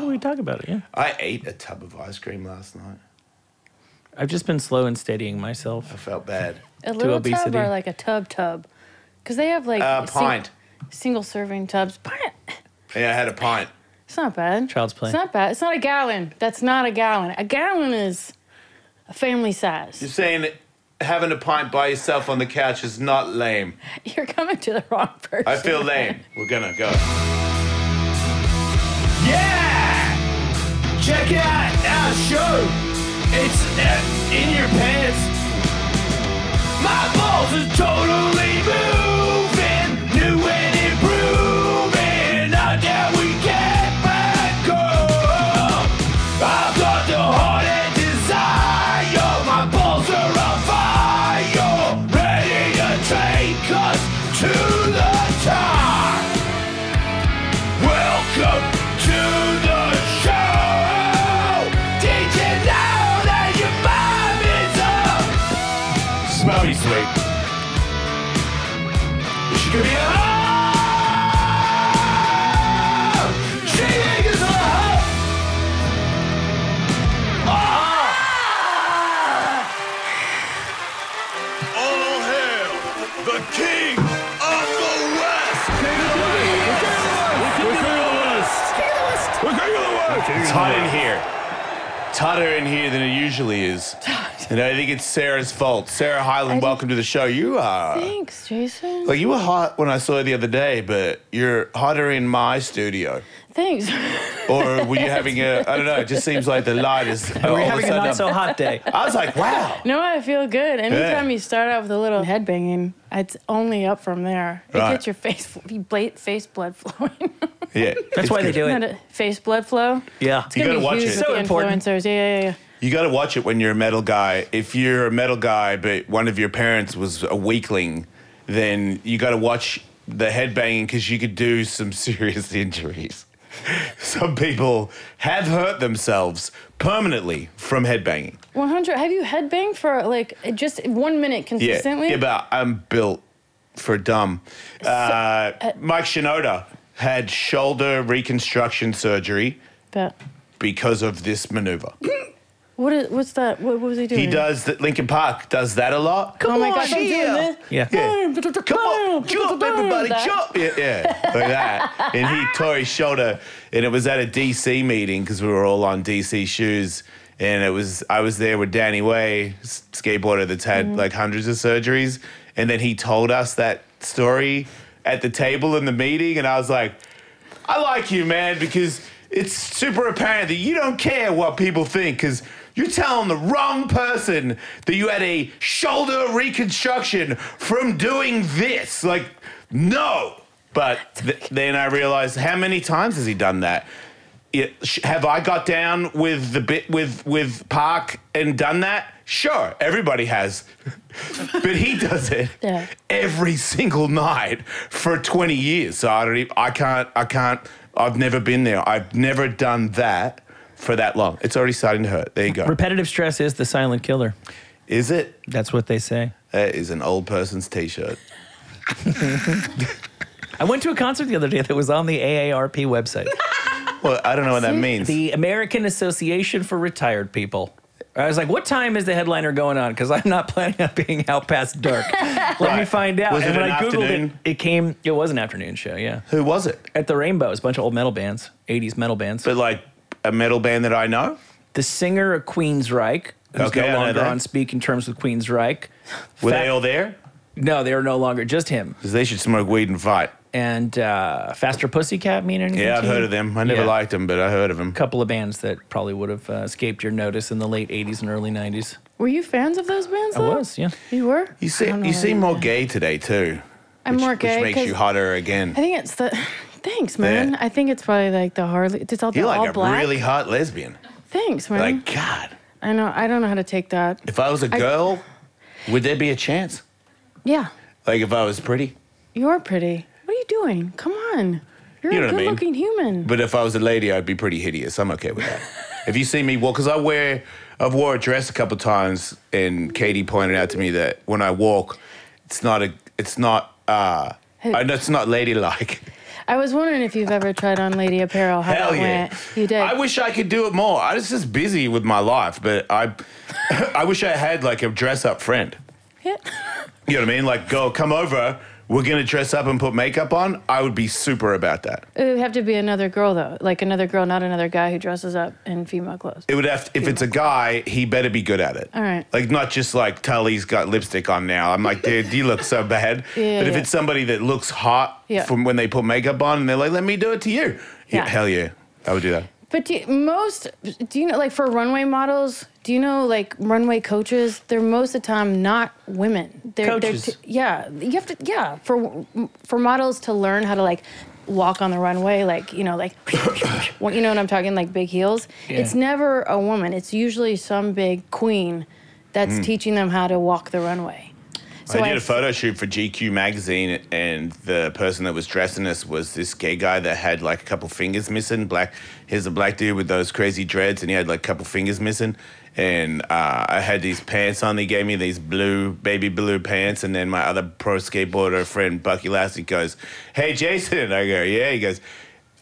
we talk about it, yeah. I ate a tub of ice cream last night. I've just been slow in steadying myself. I felt bad. A little obesity. tub or like a tub? Because they have like pint. Single serving tubs. Pint. Yeah, I had a pint. It's not bad. Child's play. It's not bad. It's not a gallon. That's not a gallon. A gallon is a family size. You're saying that having a pint by yourself on the couch is not lame. You're coming to the wrong person. I feel lame. We're gonna go. Yeah! Check out our show. It's in your pants. My balls are totally moving, new and improving. Not that we get back up. I've got the heart and desire. My balls are on fire, ready to take us to the top. Welcome to the show. Did you know that your mom is a smelly sweet? She could be a hoe. She is a hoe. All hail the king of the West. King of the West. It's hot in here. It's hotter in here than it usually is. And I think it's Sarah's fault. Sarah Hyland, welcome to the show. You are... Thanks, Jason. Like, you were hot when I saw you the other day, but you're hotter in my studio. Thanks. Or were you having a... I don't know. It just seems like the light is... We're having a not-so-hot day. I was like, wow. No, I feel good. Anytime you start out with a little headbanging, it's only up from there. It Right. gets your face blood flowing. Yeah. That's why they do Not it. a face blood flow. Yeah. It's You gonna gotta be watch huge it. with So the important. influencers. Yeah. You got to watch it when you're a metal guy. If you're a metal guy, but one of your parents was a weakling, then you got to watch the headbanging because you could do some serious injuries. Some people have hurt themselves permanently from headbanging. 100. Have you headbanged for like just 1 minute consistently? Yeah, but I'm built for dumb. Mike Shinoda had shoulder reconstruction surgery Bet. because of this maneuver. What's that? What was he doing? He does that. Linkin Park does that a lot. Oh my gosh, I'm doing this. Yeah. Come on, jump, everybody, jump. Yeah, like that. And he tore his shoulder, and it was at a DC meeting because we were all on DC shoes. And I was there with Danny Way, skateboarder that's had like hundreds of surgeries. And then he told us that story at the table in the meeting. And I was like, I like you, man, because it's super apparent that you don't care what people think because you're telling the wrong person that you had a shoulder reconstruction from doing this. Like, no. But then I realized, how many times has he done that? Have I got down with the bit with Park and done that? Sure, everybody has. But he does it every single night for 20 years. So I can't, I've never been there. I've never done that for that long. It's already starting to hurt. There you go. Repetitive stress is the silent killer. Is it? That's what they say. That is an old person's T-shirt. I went to a concert the other day that was on the AARP website. Well, I don't know what that means. The American Association for Retired People. I was like, what time is the headliner going on? Because I'm not planning on being out past dark. Let me find out. Was and it when an I Googled afternoon? it was an afternoon show, yeah. Who was it? At the Rainbows, a bunch of old metal bands, 80s metal bands. But like a metal band that I know? The singer of Queensryche, who's Okay, I no know longer that. on speaking terms with Queensryche. Were they all there? No, they are no longer, just him. Because they should smoke weed and fight. And Faster Pussycat mean anything Yeah, I've to you? heard of them. I never liked them, but I heard of them. A couple of bands that probably would have escaped your notice in the late 80s and early 90s. Were you fans of those bands, I though? was, yeah. You were? You seem more gay today, too. I'm more gay. Which makes you hotter again. I think it's the... Thanks, man. Yeah. I think it's probably like the Harley... It's all, You're all like a black. really hot lesbian. Thanks, man. Like, God. I know. I don't know how to take that. If I was a girl, would there be a chance? Yeah. Like if I was pretty? You're pretty. What are you doing? Come on. You're You know a what I mean? good-looking human. But if I was a lady, I'd be pretty hideous. I'm okay with that. If you see me walk, because I've wore a dress a couple times, and Katie pointed out to me that when I walk, it's not ladylike. I was wondering if you've ever tried on lady apparel. How Hell that yeah. went. You did. I wish I could do it more. I was just busy with my life, but I wish I had like a dress-up friend. Yeah. You know what I mean? Like, come over. We're going to dress up and put makeup on. I would be super about that. It would have to be another girl, though. Like another girl, not another guy who dresses up in female clothes. It would have to, if it's a guy, he better be good at it. All right. Like, not just like Tully's got lipstick on now. I'm like, dude, you look so bad. Yeah, but if yeah. it's somebody that looks hot Yeah. from when they put makeup on and they're like, let me do it to you. Yeah. Hell yeah. I would do that. But do you know, like for runway models, do you know, like runway coaches, they're most of the time not women. Coaches. You have to, for models to learn how to like walk on the runway, like, you know, like, you know what I'm talking, like big heels. Yeah. It's never a woman. It's usually some big queen that's teaching them how to walk the runway. So I did a photo shoot for GQ magazine, and the person that was dressing us was this gay guy that had like a couple fingers missing. Here's a black dude with those crazy dreads, and he had like a couple fingers missing. And I had these pants on. They gave me these baby blue pants, and then my other pro skateboarder friend Bucky Lassie goes, "Hey Jason," and I go, "Yeah." He goes,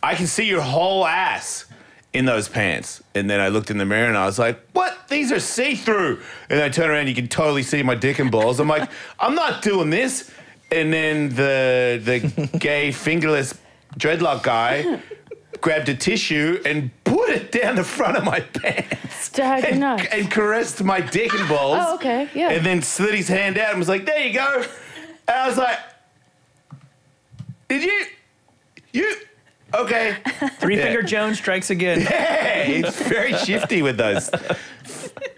"I can see your whole ass in those pants." And then I looked in the mirror and I was like, what? These are see-through. And I turn around, you can totally see my dick and balls. I'm like, I'm not doing this. And then the gay fingerless dreadlock guy grabbed a tissue and put it down the front of my pants. And caressed my dick and balls. Oh, okay, yeah. And then slid his hand out and was like, there you go. And I was like, did you? Okay. Three-finger Jones strikes again. Yeah, he's very shifty with those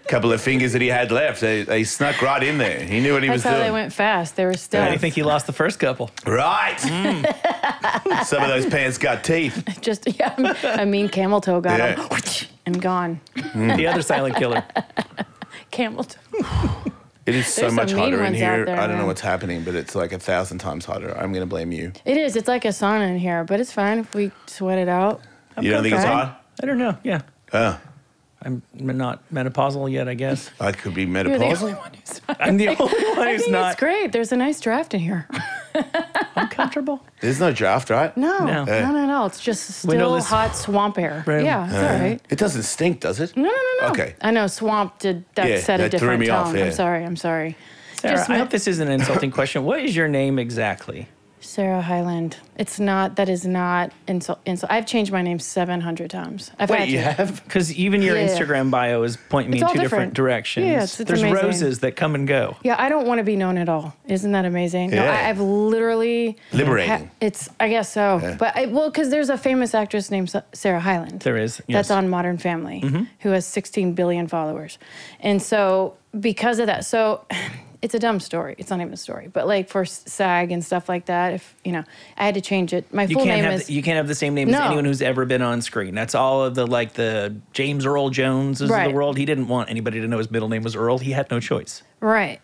couple of fingers that he had left. They snuck right in there. He knew what he was That's how doing. they went fast. They were still. I think he lost the first couple. Right. Some of those pants got teeth. Just, I mean, camel toe got Yeah. him and gone. The other silent killer. Camel toe. It is so There's much some mean hotter in ones out here. there, I don't know man. what's happening, but it's like 1,000 times hotter. I'm going to blame you. It is. It's like a sauna in here, but it's fine if we sweat it out. You don't think it's fine. hot? I don't know. Yeah. Oh, I'm not menopausal yet, I guess. I could be You're the menopausal. only one who's not. I'm the only one I who's think not. it's great. There's a nice draft in here. I'm comfortable. There's no draft, right? No. It's just still Windowless hot swamp air. room. Yeah, it's all right. It doesn't stink, does it? No. Okay. I know swamp did that. Yeah, set a that threw different me tone. off, yeah. I'm sorry. Sarah, Just I my- hope this isn't an insulting question. What is your name exactly? Sarah Hyland. It's not. That is not insult. I've changed my name 700 times. I've had Wait, you to. have? Because even your Yeah. Instagram bio is pointing me It's in all two different different. directions. Yeah, it's There's amazing. roses that come and go. Yeah, I don't want to be known at all. Isn't that amazing? No, Yeah. I've literally Liberating. it's. I guess so. Yeah. But because there's a famous actress named Sarah Hyland. There is. That's Yes. on Modern Family, who has 16 billion followers, and so because of that, so. It's a dumb story. It's not even a story. But like for SAG and stuff like that, if I had to change it. My full name is. You can't have the same name as No. anyone who's ever been on screen. That's all of the James Earl Joneses of Right. the world. He didn't want anybody to know his middle name was Earl. He had no choice. Right.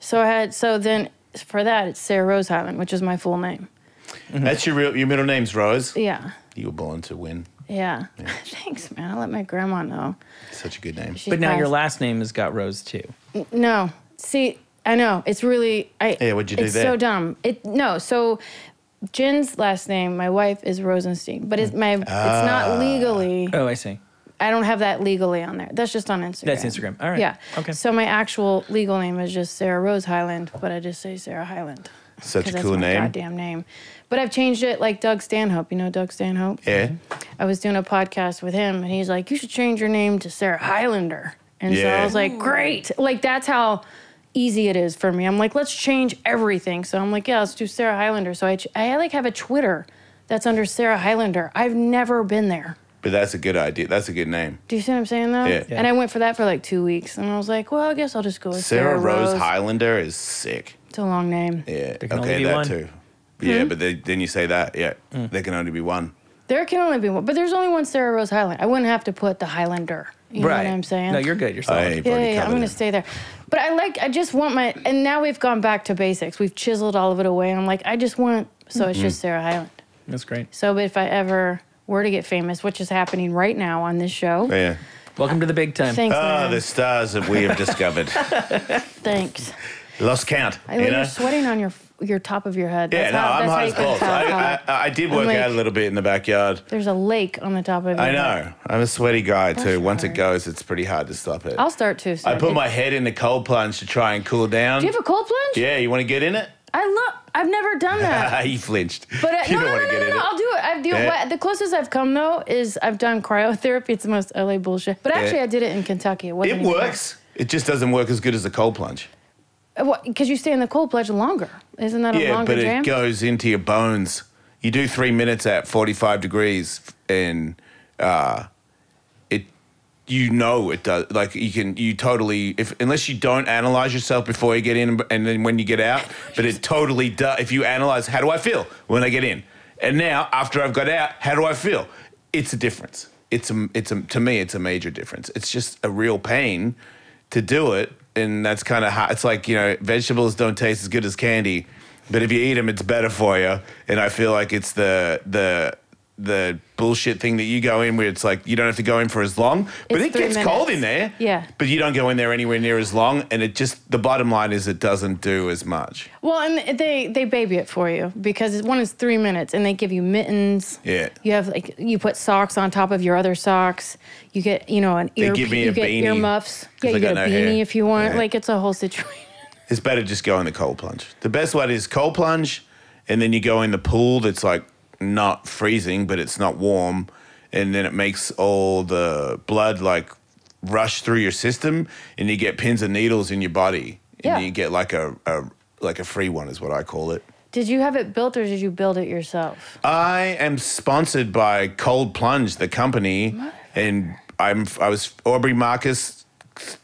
So then for that, it's Sarah Rose Hyland, which is my full name. That's your middle name's Rose? Yeah. You were born to win. Yeah. Thanks, man. I'll let my grandma know. Such a good name. She's But now your passed. last name has got Rose too. No. See, I know. It's really Yeah, what'd you do it's there? so dumb. So Jen's last name, my wife, is Rosenstein, but it's not legally. Oh, I see. I don't have that legally on there. That's just on Instagram. That's Instagram. All right. Yeah. Okay. So my actual legal name is just Sarah Rose Hyland, but I just say Sarah Hyland. Such 'Cause a that's cool my name. goddamn name. But I've changed it like Doug Stanhope. You know Doug Stanhope? Yeah. I was doing a podcast with him, and he's like, you should change your name to Sarah Highlander. And so Yeah. I was like, great. Like, that's how easy it is for me. I'm like, let's change everything. So I'm like, yeah, let's do Sarah Highlander. So I like have a Twitter that's under Sarah Highlander. I've never been there. But that's a good idea. That's a good name. Do you see what I'm saying, though? Yeah. And I went for that for like 2 weeks. And I was like, well, I guess I'll just go with Sarah Rose Highlander is sick. It's a long name. Yeah. There can only be that one. too. Yeah, but then you say that. Yeah. There can only be one. There can only be one. But there's only one Sarah Rose Hyland. I wouldn't have to put the Highlander. You know what I'm saying? No, you're good. You're solid. Yeah, I'm going to stay there. But I just want and now we've gone back to basics. We've chiseled all of it away. I'm like, I just want, so it's just Sarah Hyland. That's great. So if I ever were to get famous, which is happening right now on this show. Yeah. Welcome to the big time. Thanks, Oh, man. the stars that we have discovered. Thanks. Lost count. You're sweating on your, your top of your head. Yeah, I'm hot as balls. I did work out a little bit in the backyard. There's a lake on the top of your head. I know. I'm a sweaty guy too. Once it goes, it's pretty hard to stop it. I'll start too. I put my head in the cold plunge to try and cool down. Do you have a cold plunge? Yeah, you want to get in it? I've never done that. He flinched. But you don't want to get in it. I'll do it. The closest I've come though is I've done cryotherapy. It's the most LA bullshit. But actually, I did it in Kentucky. It works. It just doesn't work as good as the cold plunge. Because you stay in the cold plunge longer. Isn't that a longer jam? Yeah, but it goes into your bones. You do 3 minutes at 45 degrees, and it does. Like you totally, unless you don't analyze yourself before you get in, and then when you get out. But it totally does. If you analyze, how do I feel when I get in? And now after I've got out, how do I feel? It's a difference. To me, it's a major difference. It's just a real pain to do it. And that's kind of hard. It's like, vegetables don't taste as good as candy, but if you eat them, it's better for you. And I feel like it's the bullshit thing that you go in where it's like you don't have to go in for as long, but it gets cold in there. Yeah. But you don't go in there anywhere near as long, and the bottom line is it doesn't do as much. Well, and they baby it for you because one is 3 minutes, and they give you mittens. Yeah. You have you put socks on top of your other socks. You get an ear. Give me you a get beanie. Earmuffs. Yeah, you get a beanie if you want. Yeah. Like it's a whole situation. It's better just go in the cold plunge. The best one is cold plunge, and then you go in the pool that's like not freezing, but it's not warm, and then it makes all the blood like rush through your system, and you get pins and needles in your body, and you get like a free one is what I call it. Did you have it built or did you build it yourself? I am sponsored by Cold Plunge, the company, and I was Aubrey Marcus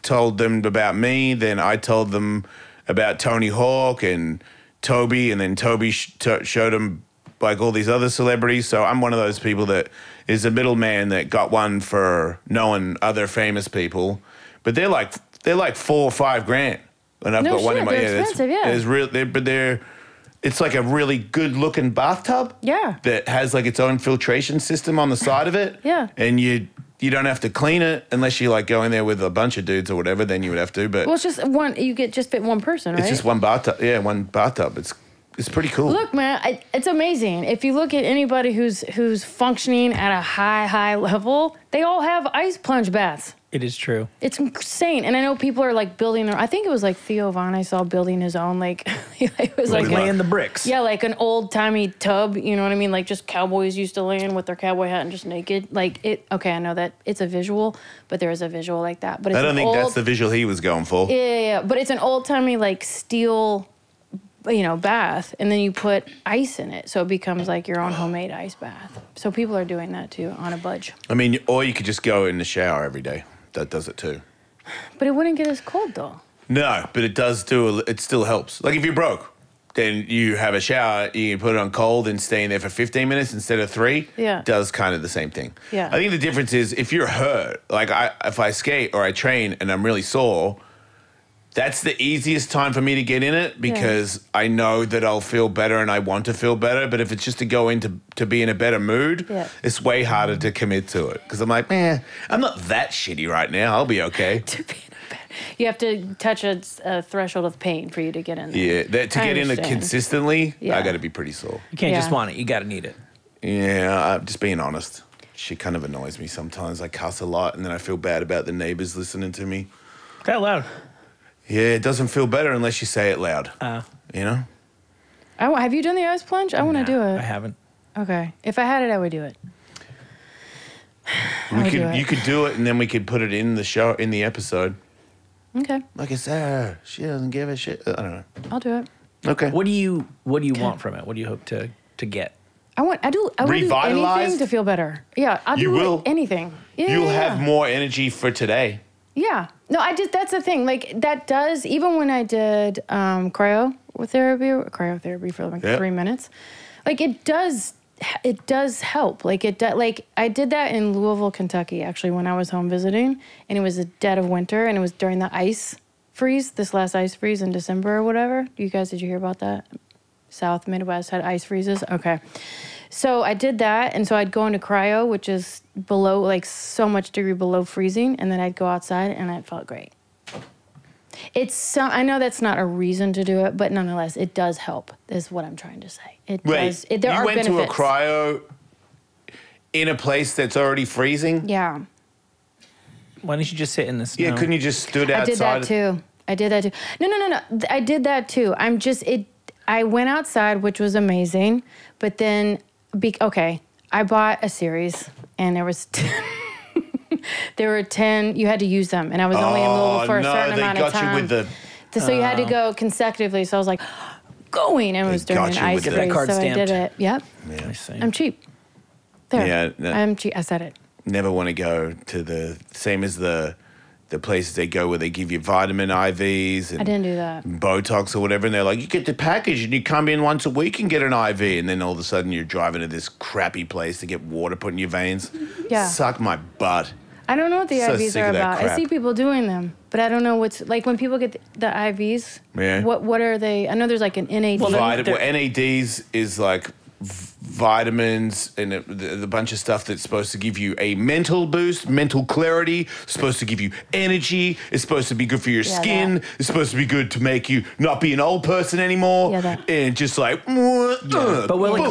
told them about me, then I told them about Tony Hawk and Toby, and then Toby showed them like all these other celebrities. So I'm one of those people that is a middleman that got one for knowing other famous people, but they're like $4 or $5 grand, and I've got one in my they're expensive, It's like a really good looking bathtub. Yeah. That has like its own filtration system on the side of it. Yeah. And you don't have to clean it unless you like go in there with a bunch of dudes or whatever, then you would have to. But well, it's just one. You get just fit one person, right? It's just one bathtub. Yeah, one bathtub. It's pretty cool. Look, man, it's amazing. If you look at anybody who's functioning at a high level, they all have ice plunge baths. It is true. It's insane. And I know people are like building their, I think it was like Theo Von I saw building his own, like, it was like laying the bricks. Yeah, like an old timey tub, you know what I mean? Like just cowboys used to lay in with their cowboy hat and just naked. Like okay, I know that it's a visual, but there is a visual like that. But it's I don't think that's the visual he was going for. Yeah. But it's an old timey like steel, bath, and then you put ice in it, so it becomes like your own homemade ice bath. So people are doing that too on a budge. I mean, or you could just go in the shower every day. That does it too. But it wouldn't get as cold though. No, but it does it still helps. Like if you're broke, then you have a shower, you can put it on cold and stay in there for 15 minutes instead of 3. Yeah. It does kind of the same thing. Yeah. I think the difference is if you're hurt, like if I skate or I train and I'm really sore, that's the easiest time for me to get in it because I know that I'll feel better and I want to feel better. But if it's just to go in to be in a better mood, it's way harder to commit to it. Because I'm like, man, I'm not that shitty right now. I'll be okay. To be in a bed. You have to touch a threshold of pain for you to get in there. Yeah, to get in it consistently, I got to be pretty sore. You can't just want it. You got to need it. Yeah, I'm just being honest. Shit kind of annoys me sometimes. I cuss a lot and then I feel bad about the neighbors listening to me. Say it loud. Yeah, it doesn't feel better unless you say it loud. You know? Have you done the ice plunge? I want to do it. I haven't. Okay. If I had it, I would do it. You could do it, and then we could put it in the show, in the episode. Okay. Like I said, she doesn't give a shit. I don't know. I'll do it. Okay. What do you want from it? What do you hope to get? I will do anything to feel better. Yeah, I'll do anything. Yeah, You'll have more energy for today. Yeah. No, that's the thing. Like that does, even when I did cryotherapy for like 3 minutes, like it does help. Like I did that in Louisville, Kentucky, actually, when I was home visiting, and it was the dead of winter, and it was during the ice freeze, this last ice freeze in December or whatever. Did you hear about that? South Midwest had ice freezes. Okay. So I did that, and so I'd go into cryo, which is below, like so much degree below freezing, and then I'd go outside, and it felt great. I know that's not a reason to do it, but nonetheless, it does help, is what I'm trying to say. It does. There are benefits. You went to a cryo in a place that's already freezing? Yeah. Why don't you just sit in the snow? Yeah, couldn't you just stood outside? I did that too. No. I did that too. I went outside, which was amazing, but then, I bought a series, and there was... There were 10, you had to use them, and I was only in Louisville for a certain amount of time. You with the... So you had to go consecutively, so I was like, going, and it was during an ice freeze, so I did it. Yep. Yeah. I see. I'm cheap. There. Yeah, no. I'm cheap. I said it. Never want to go to the same as the places they go where they give you vitamin IVs and I didn't do that. Botox or whatever, and they're like, you get the package and you come in once a week and get an IV, and then all of a sudden you're driving to this crappy place to get water put in your veins. Yeah. Suck my butt. I don't know what the So IVs sick are of that about. I crap. see people doing them, but I don't know what's like when people get the IVs. Yeah. What are they? I know there's like an NAD. NADs is like vitamins and the bunch of stuff that's supposed to give you a mental boost, mental clarity, supposed to give you energy, it's supposed to be good for your skin, it's supposed to be good to make you not be an old person anymore, and just like... But will it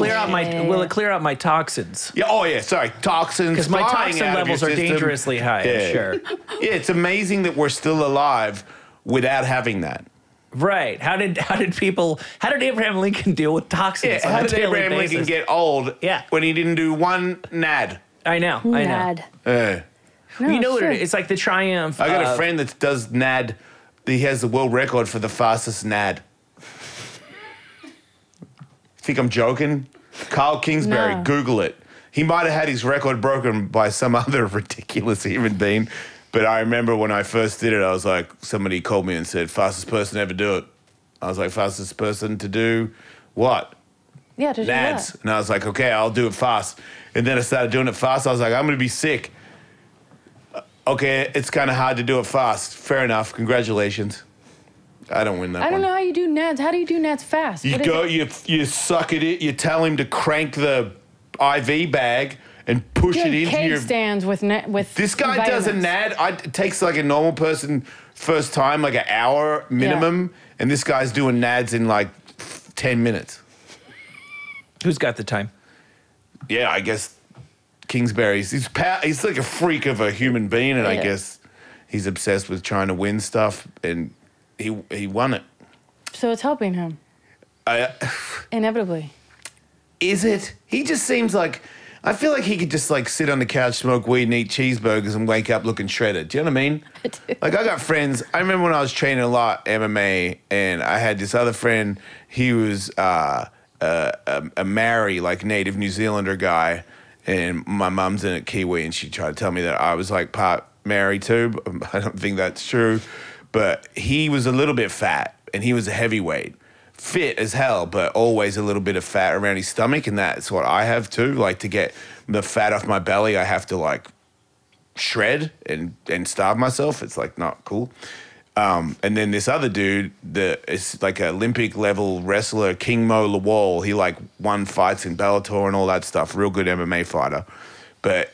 clear out my toxins? Yeah, sorry, toxins. Because my toxin levels are dangerously high, I'm sure. Yeah, it's amazing that we're still alive without having that. Right. How did Abraham Lincoln deal with toxins? Yeah, how did Abraham Lincoln get old when he didn't do one NAD? I know. No, you know what it is? It's like the triumph. I got a friend that does NAD. He has the world record for the fastest NAD. Think I'm joking? Carl Kingsbury, No. Google it. He might have had his record broken by some other ridiculous human being. But I remember when I first did it, I was like, somebody called me and said, fastest person to ever do it. I was like, fastest person to do what? Yeah, to do NADs. that. And I was like, okay, I'll do it fast. And then I started doing it fast. I was like, I'm going to be sick. Okay, it's kind of hard to do it fast. Fair enough. Congratulations. I don't win that I don't know how you do NADs. How do you do NADs fast? You go, you suck at it. You tell him to crank the IV bag and push it into keg your... stands with This guy vitamins. does a NAD. It takes like a normal person first time, like an hour minimum. And this guy's doing NADs in like 10 minutes. Who's got the time? Yeah, I guess Kingsbury's... He's like a freak of a human being, and I guess he's obsessed with trying to win stuff, and he won it. So it's helping him. Inevitably. Is it? He just seems like... I feel like he could just like sit on the couch, smoke weed, and eat cheeseburgers and wake up looking shredded. Do you know what I mean? I do. Like I got friends. I remember when I was training a lot MMA, and I had this other friend. He was a Maori, like native New Zealander guy, and my mum's in a Kiwi, and she tried to tell me that I was like part Maori too. But I don't think that's true. But he was a little bit fat, and he was a heavyweight. Fit as hell, but always a little bit of fat around his stomach, and that's what I have too. Like to get the fat off my belly, I have to like shred and starve myself. It's like not cool. And then this other dude that is like an Olympic level wrestler, King Mo Lawal. He like won fights in Bellator and all that stuff. Real good MMA fighter. But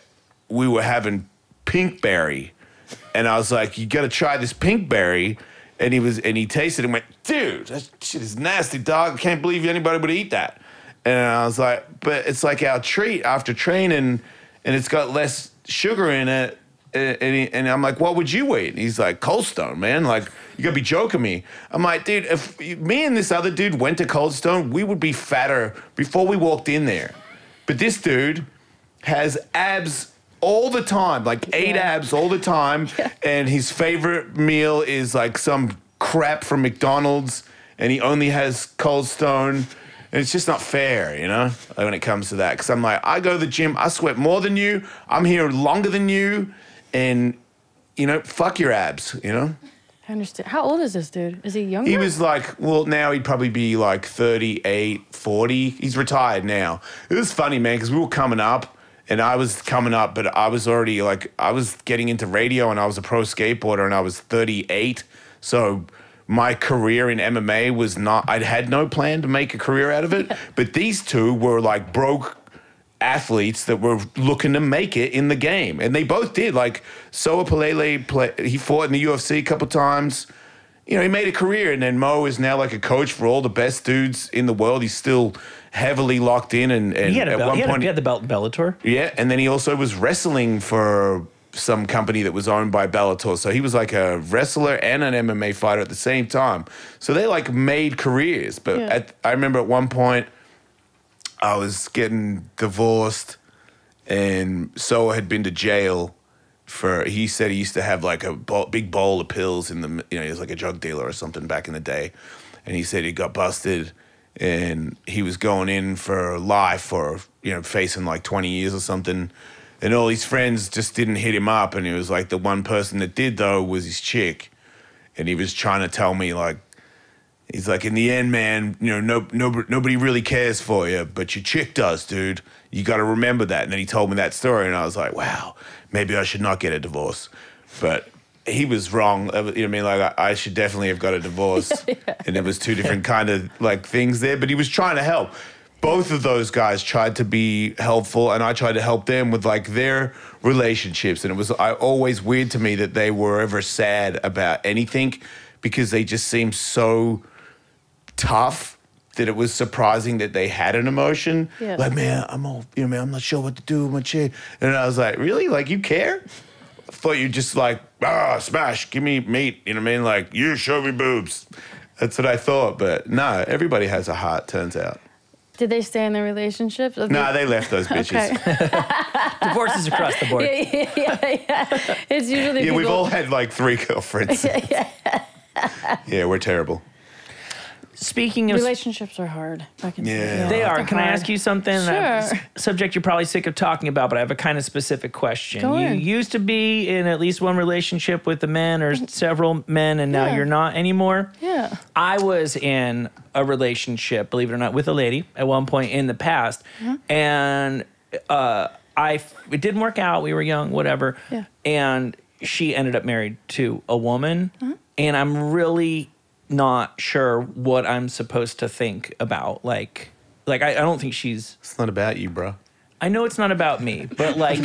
we were having pinkberry, and I was like, "You got to try this pinkberry." And he tasted it and went, dude, that shit is nasty, dog. I can't believe anybody would eat that. And I was like, but it's like our treat after training, and it's got less sugar in it. And I'm like, what would you eat? And he's like, Cold Stone, man. Like, you gotta be joking me. I'm like, dude, if me and this other dude went to Cold Stone, we would be fatter before we walked in there. But this dude has abs all the time, like 8 abs all the time, and his favorite meal is like some crap from McDonald's, and he only has Cold Stone, and it's just not fair, you know, when it comes to that. Because I'm like, I go to the gym, I sweat more than you, I'm here longer than you, and, you know, fuck your abs, you know? I understand. How old is this dude? Is he younger? He was like, well, now he'd probably be like 38, 40. He's retired now. It was funny, man, because we were coming up, and I was coming up, but I was already like, I was getting into radio, and I was a pro skateboarder, and I was 38. So my career in MMA was not, I had no plan to make a career out of it. But these two were like broke athletes that were looking to make it in the game. And they both did. Like Soa Palele, he fought in the UFC a couple times. you know, he made a career, and then Mo is now like a coach for all the best dudes in the world. He's still heavily locked in, and He had, at one point he had the belt in Bellator. yeah, and then he also was wrestling for some company that was owned by Bellator. So he was like a wrestler and an MMA fighter at the same time. So they like made careers. But I remember at one point I was getting divorced, and So had been to jail for, he said he used to have like a big bowl of pills in the, you know, he was like a drug dealer or something back in the day. And he said he got busted and he was going in for life or, you know, facing like 20 years or something. And all his friends just didn't hit him up. And he was like, the one person that did, though, was his chick. And he was trying to tell me, like, he's like, in the end, man, you know, nobody really cares for you, but your chick does, dude. You got to remember that. And then he told me that story, and I was like, wow, maybe I should not get a divorce. But he was wrong. You know what I mean? Like, I should definitely have got a divorce. And there was two different kind of, like, things there. But he was trying to help. Both of those guys tried to be helpful, and I tried to help them with, like, their relationships. And it was always weird to me that they were ever sad about anything because they just seemed so tough that it was surprising that they had an emotion. Yeah. Like, man, I'm not sure what to do with my chick. And I was like, really? Like, you care? I thought you just like, smash, give me meat. You know what I mean? Like, you show me boobs. That's what I thought. But no, everybody has a heart, turns out. Did they stay in their relationships? No, they left those bitches. Okay. Divorces across the board. Yeah. It's usually Yeah, people... we've all had like 3 girlfriends. Yeah, we're terrible. Speaking of Relationships are hard. I can Yeah. they are. They're Can I hard. ask you something? Sure. Subject you're probably sick of talking about, but I have a kind of specific question. Go You on. used to be in at least one relationship with a man or several men, and now Yeah. you're not anymore. Yeah. I was in a relationship, believe it or not, with a lady at one point in the past, and it didn't work out. We were young, whatever. Yeah. And she ended up married to a woman, and I'm really not sure what I'm supposed to think about. Like I don't think she's. It's not about you, bro. I know it's not about me, but like,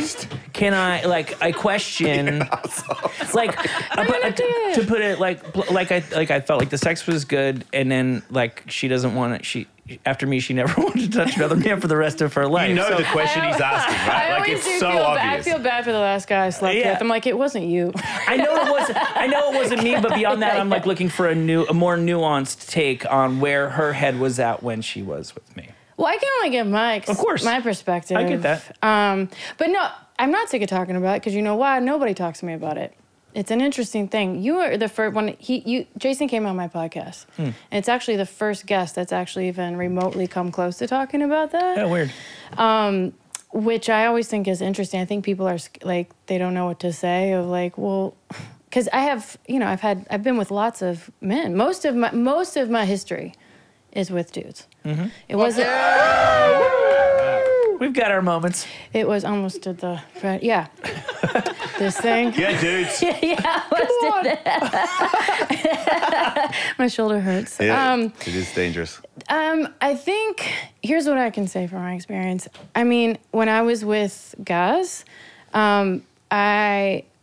can I I question like to put it like I felt like the sex was good, and then like she doesn't want it. She after me, she never wanted to touch another man for the rest of her life. You know So- the question he's asking, right? I Like, always it's do so feel bad. I obvious. feel bad for the last guy I slept Yeah. with. I'm like, it wasn't you. I know it wasn't me, but beyond that, I'm like looking for a more nuanced take on where her head was at when she was with me. Well, I can only give Of course. my perspective. I get that. But no, I'm not sick of talking about it because you know why? Nobody talks to me about it. It's an interesting thing. You were the first one. Jason came on my podcast, and it's actually the first guest that's actually even remotely come close to talking about that. Yeah, weird. Which I always think is interesting. I think people are like they don't know what to say. Of like, well, because I have, I've been with lots of men. Most of my history is with dudes. Mm-hmm. It wasn't. We've got our moments. It was almost at the front. Yeah. This thing. Yeah, dudes. Yeah, almost did that. My shoulder hurts. Yeah, it is dangerous. I think here's what I can say from my experience. I mean, when I was with guys, I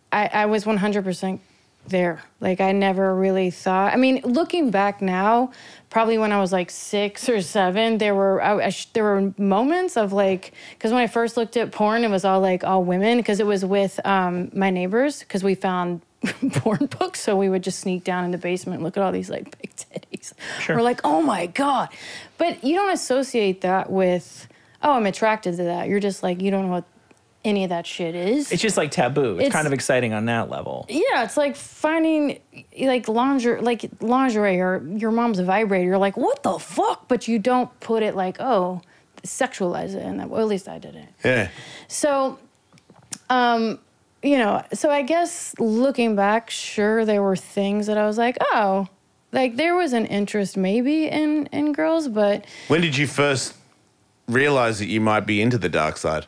was 100% there. Like I never really thought. I mean, looking back now, probably when I was like 6 or 7, there were moments of like, because when I first looked at porn, it was all women, because it was with my neighbors, because we found porn books, so we would just sneak down in the basement and look at all these like big titties. Sure. We're like, oh my God. But you don't associate that with, oh, I'm attracted to that. You're just like, you don't know what any of that shit is. It's just like taboo. It's kind of exciting on that level. Yeah, it's like finding like lingerie or your mom's vibrator. You're like, what the fuck? But you don't put it like, oh, sexualize it, and well, at least I didn't. Yeah. So, so I guess looking back, sure, there were things that I was like, oh, like there was an interest maybe in girls, but When did you first realize that you might be into the dark side?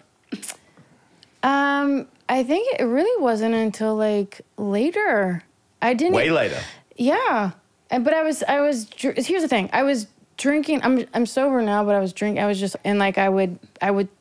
I think it really wasn't until like later. I didn't. Way later. Yeah, but I was. Here's the thing. I was drinking. I'm sober now, but I was drinking. I was just, and like I would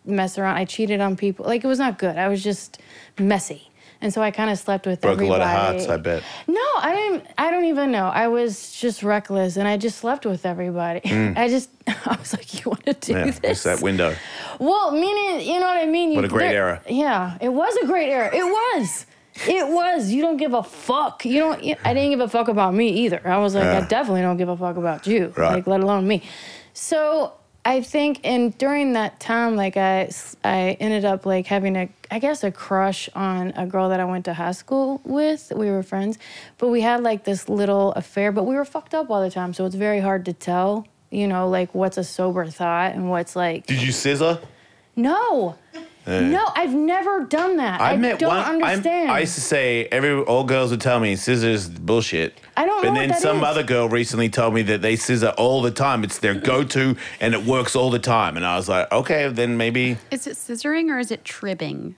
mess around. I cheated on people. Like it was not good. I was just messy. And so I kind of slept with Broke everybody. a lot of hearts, I bet. No, I don't even know. I was just reckless, and I just slept with everybody. I was like, you want to do this? It's that window. Well, meaning, you know what I mean? What a great era. Yeah, it was a great era. It was. It was. You don't give a fuck. I didn't give a fuck about me either. I was like, I definitely don't give a fuck about you, right. like, let alone me. So I think, and during that time, like, I ended up, like, having a crush on a girl that I went to high school with. We were friends, but we had, like, this little affair, but we were fucked up all the time, so it's very hard to tell, like, what's a sober thought and what's, like... Did you scissor? No. No, I've never done that. I don't understand. I used to say, all girls would tell me, scissors bullshit. I don't know And what then that some is. other girl recently told me that they scissor all the time. It's their go-to, and it works all the time. And I was like, okay, then maybe... Is it scissoring or is it tribbing?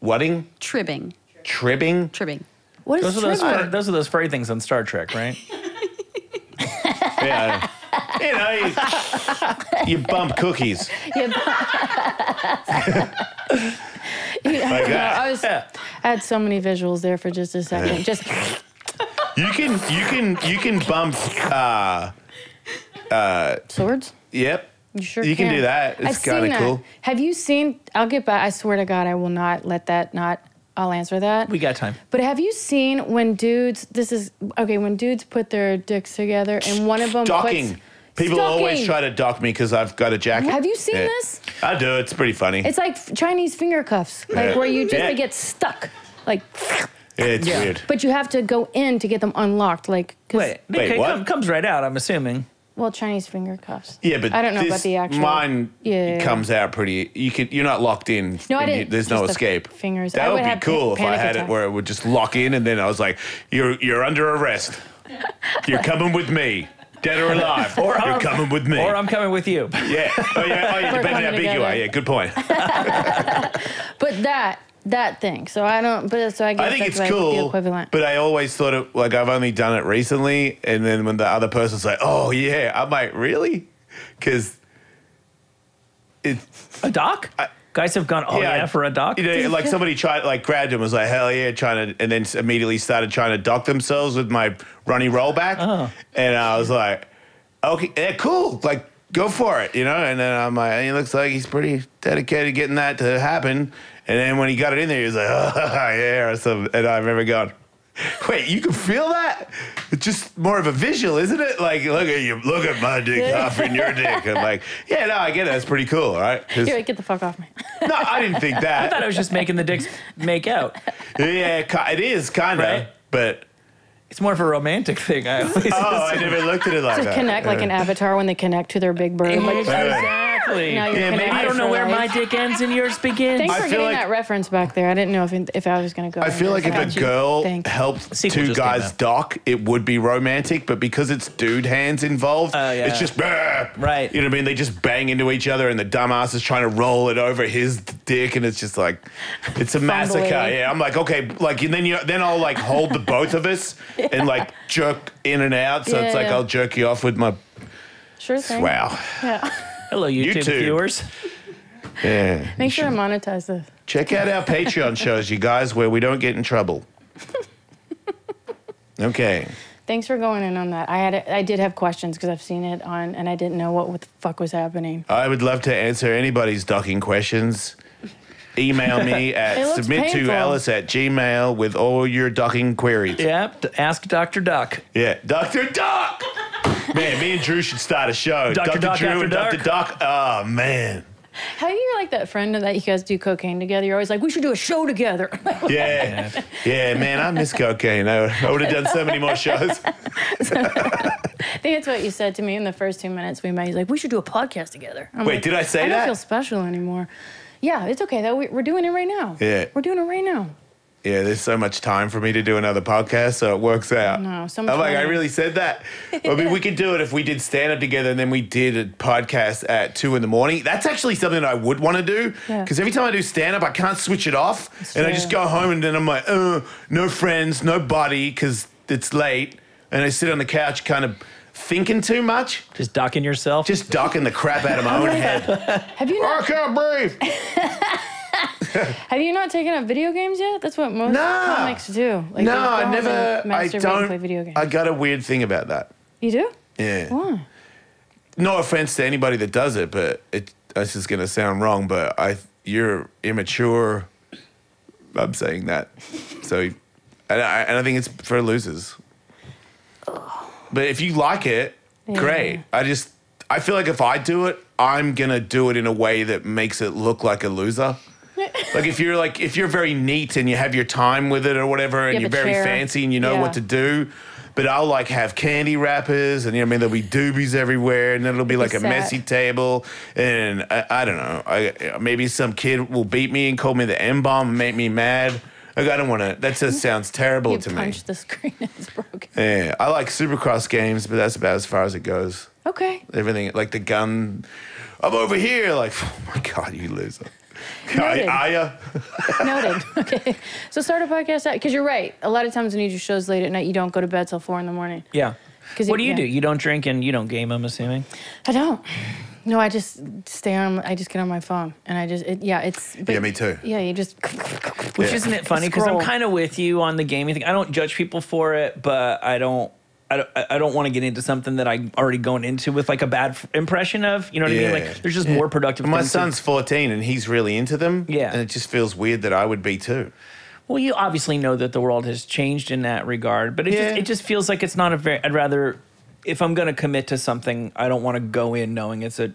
Whatting? Tribbing. Tribbing? Tribbing. What is tribbing? Those are those furry things on Star Trek, right? Yeah. You bump cookies. Like that. I had so many visuals there for just a second. Just You can bump. swords. Yep. You sure You can do that. It's kind of cool. Have you seen? I'll get back. I swear to God, I will not let that not. I'll answer that. We got time. But have you seen when dudes? When dudes put their dicks together and one of them Docking. People always try to dock me because I've got a jacket. Have you seen this? I do. It's pretty funny. It's like Chinese finger cuffs, like where you just they get stuck, like. It's weird. But you have to go in to get them unlocked, like. Wait, what? Comes right out, I'm assuming. Well, Chinese finger cuffs. Yeah, but I don't know about the actual. Mine comes out pretty. You're not locked in. No, I didn't. There's no escape. Fingers. That would be cool if I had it where it would just lock in, and then I was like, "You're under arrest. You're coming with me, dead or alive. Or you're coming with me, or I'm coming with you." Yeah. Oh yeah. Depending on how big you are. Yeah. Good point. But that thing. So I don't. But so I guess I think that's it's like cool. the equivalent. But I always thought it like I've only done it recently, and then when the other person's like, "Oh yeah," I'm like, "Really?" Because it's a dock. Guys have gone, for a dock. Like somebody tried, like grabbed him, was like, hell yeah, and then immediately started trying to dock themselves with my runny rollback. Oh. And I was like, okay, yeah, cool, like go for it, And then I'm like, he looks like he's pretty dedicated to getting that to happen. And then when he got it in there, he was like, oh yeah, or something. And I remember going, wait, you can feel that? It's just more of a visual, isn't it? Like, look at my dick offering your dick. I'm like, yeah, no, I get it. That's pretty cool, right? Here, get the fuck off me. No, I didn't think that. I thought I was just making the dicks make out. Yeah, it is kind of, right? But it's more of a romantic thing. I never looked at it like that. To connect like an avatar when they connect to their big bird. Exactly. Maybe I don't know where my dick ends and yours begins. Thanks for getting that reference back there. I didn't know if I was going to go. I feel like if a girl helped two guys dock, it would be romantic. But because it's dude hands involved, it's just right. You know what I mean? They just bang into each other, and the dumbass is trying to roll it over his dick, and it's just like it's a massacre. Yeah, I'm like, okay, like, and then I'll like hold the both of us and like jerk in and out. So it's like I'll jerk you off with my. Sure thing. Wow. Yeah. Hello, YouTube viewers. Yeah. Make sure to monetize this. Check out our Patreon shows, you guys, where we don't get in trouble. Okay. Thanks for going in on that. I did have questions because I've seen it on, and I didn't know what the fuck was happening. I would love to answer anybody's docking questions. Email me at submittoellis@gmail with all your docking queries. Yep. Ask Dr. Doc. Yeah. Dr. Doc! Man, me and Drew should start a show. Dr. Doc Drew after and dark. Dr. Doc. Oh, man. How you're like that friend that you guys do cocaine together? You're always like, we should do a show together. Yeah. Yeah, man, I miss cocaine. I would have done so many more shows. I think that's what you said to me in the first 2 minutes we met. He's like, we should do a podcast together. I'm Wait, like, did I say that? I don't feel special anymore. Yeah, it's okay though. We're doing it right now. Yeah. We're doing it right now. Yeah, there's so much time for me to do another podcast, so it works out. No, so much I'm like, money. I really said that? I mean, we could do it if we did stand-up together and then we did a podcast at 2 in the morning. That's actually something that I would want to do, because every time I do stand-up, I can't switch it off. I just go home and then I'm like, no friends, no buddy, because it's late. And I sit on the couch kind of thinking too much. Just docking yourself? Just docking the crap out of my own head. Have you not? I can't breathe. Have you not taken up video games yet? That's what most comics do. Like, No, they I go home never. and I masturbate don't. and play video games. I got a weird thing about that. You do? Yeah. Why? No offense to anybody that does it, but this is going to sound wrong, but you're immature. I'm saying that. So, and I think it's for losers. But if you like it, great. I feel like if I do it, I'm going to do it in a way that makes it look like a loser. Like if you're very neat and you have your time with it or whatever, and you're very fancy and you know what to do. But I'll like have candy wrappers, and there'll be doobies everywhere, and then it'll be like a messy table, and I don't know. Maybe some kid will beat me and call me the M-bomb and make me mad. Like, I don't want to. That just sounds terrible to me. You punch the screen and it's broken. Yeah, I like Supercross games, but that's about as far as it goes. Okay. Everything like the gun. I'm over here. Like, oh my God, you loser. Noted. Are ya? Noted. Okay. So start a podcast because you're right. A lot of times when you do shows late at night, you don't go to bed till 4 a.m. Yeah. What do you do? You don't drink and you don't game, I'm assuming? I don't. No, I just stay on. I just get on my phone and it's. Yeah, me too. Yeah, you just. Which isn't it funny? Because I'm kind of with you on the gaming thing. I don't judge people for it, but I don't want to get into something that I'm already going into with like a bad impression of. You know what I mean? Like there's just more productive. My son's 14 and he's really into them. Yeah, and it just feels weird that I would be too. Well, you obviously know that the world has changed in that regard, but it just feels like it's not a very. I'd rather, if I'm going to commit to something, I don't want to go in knowing it's of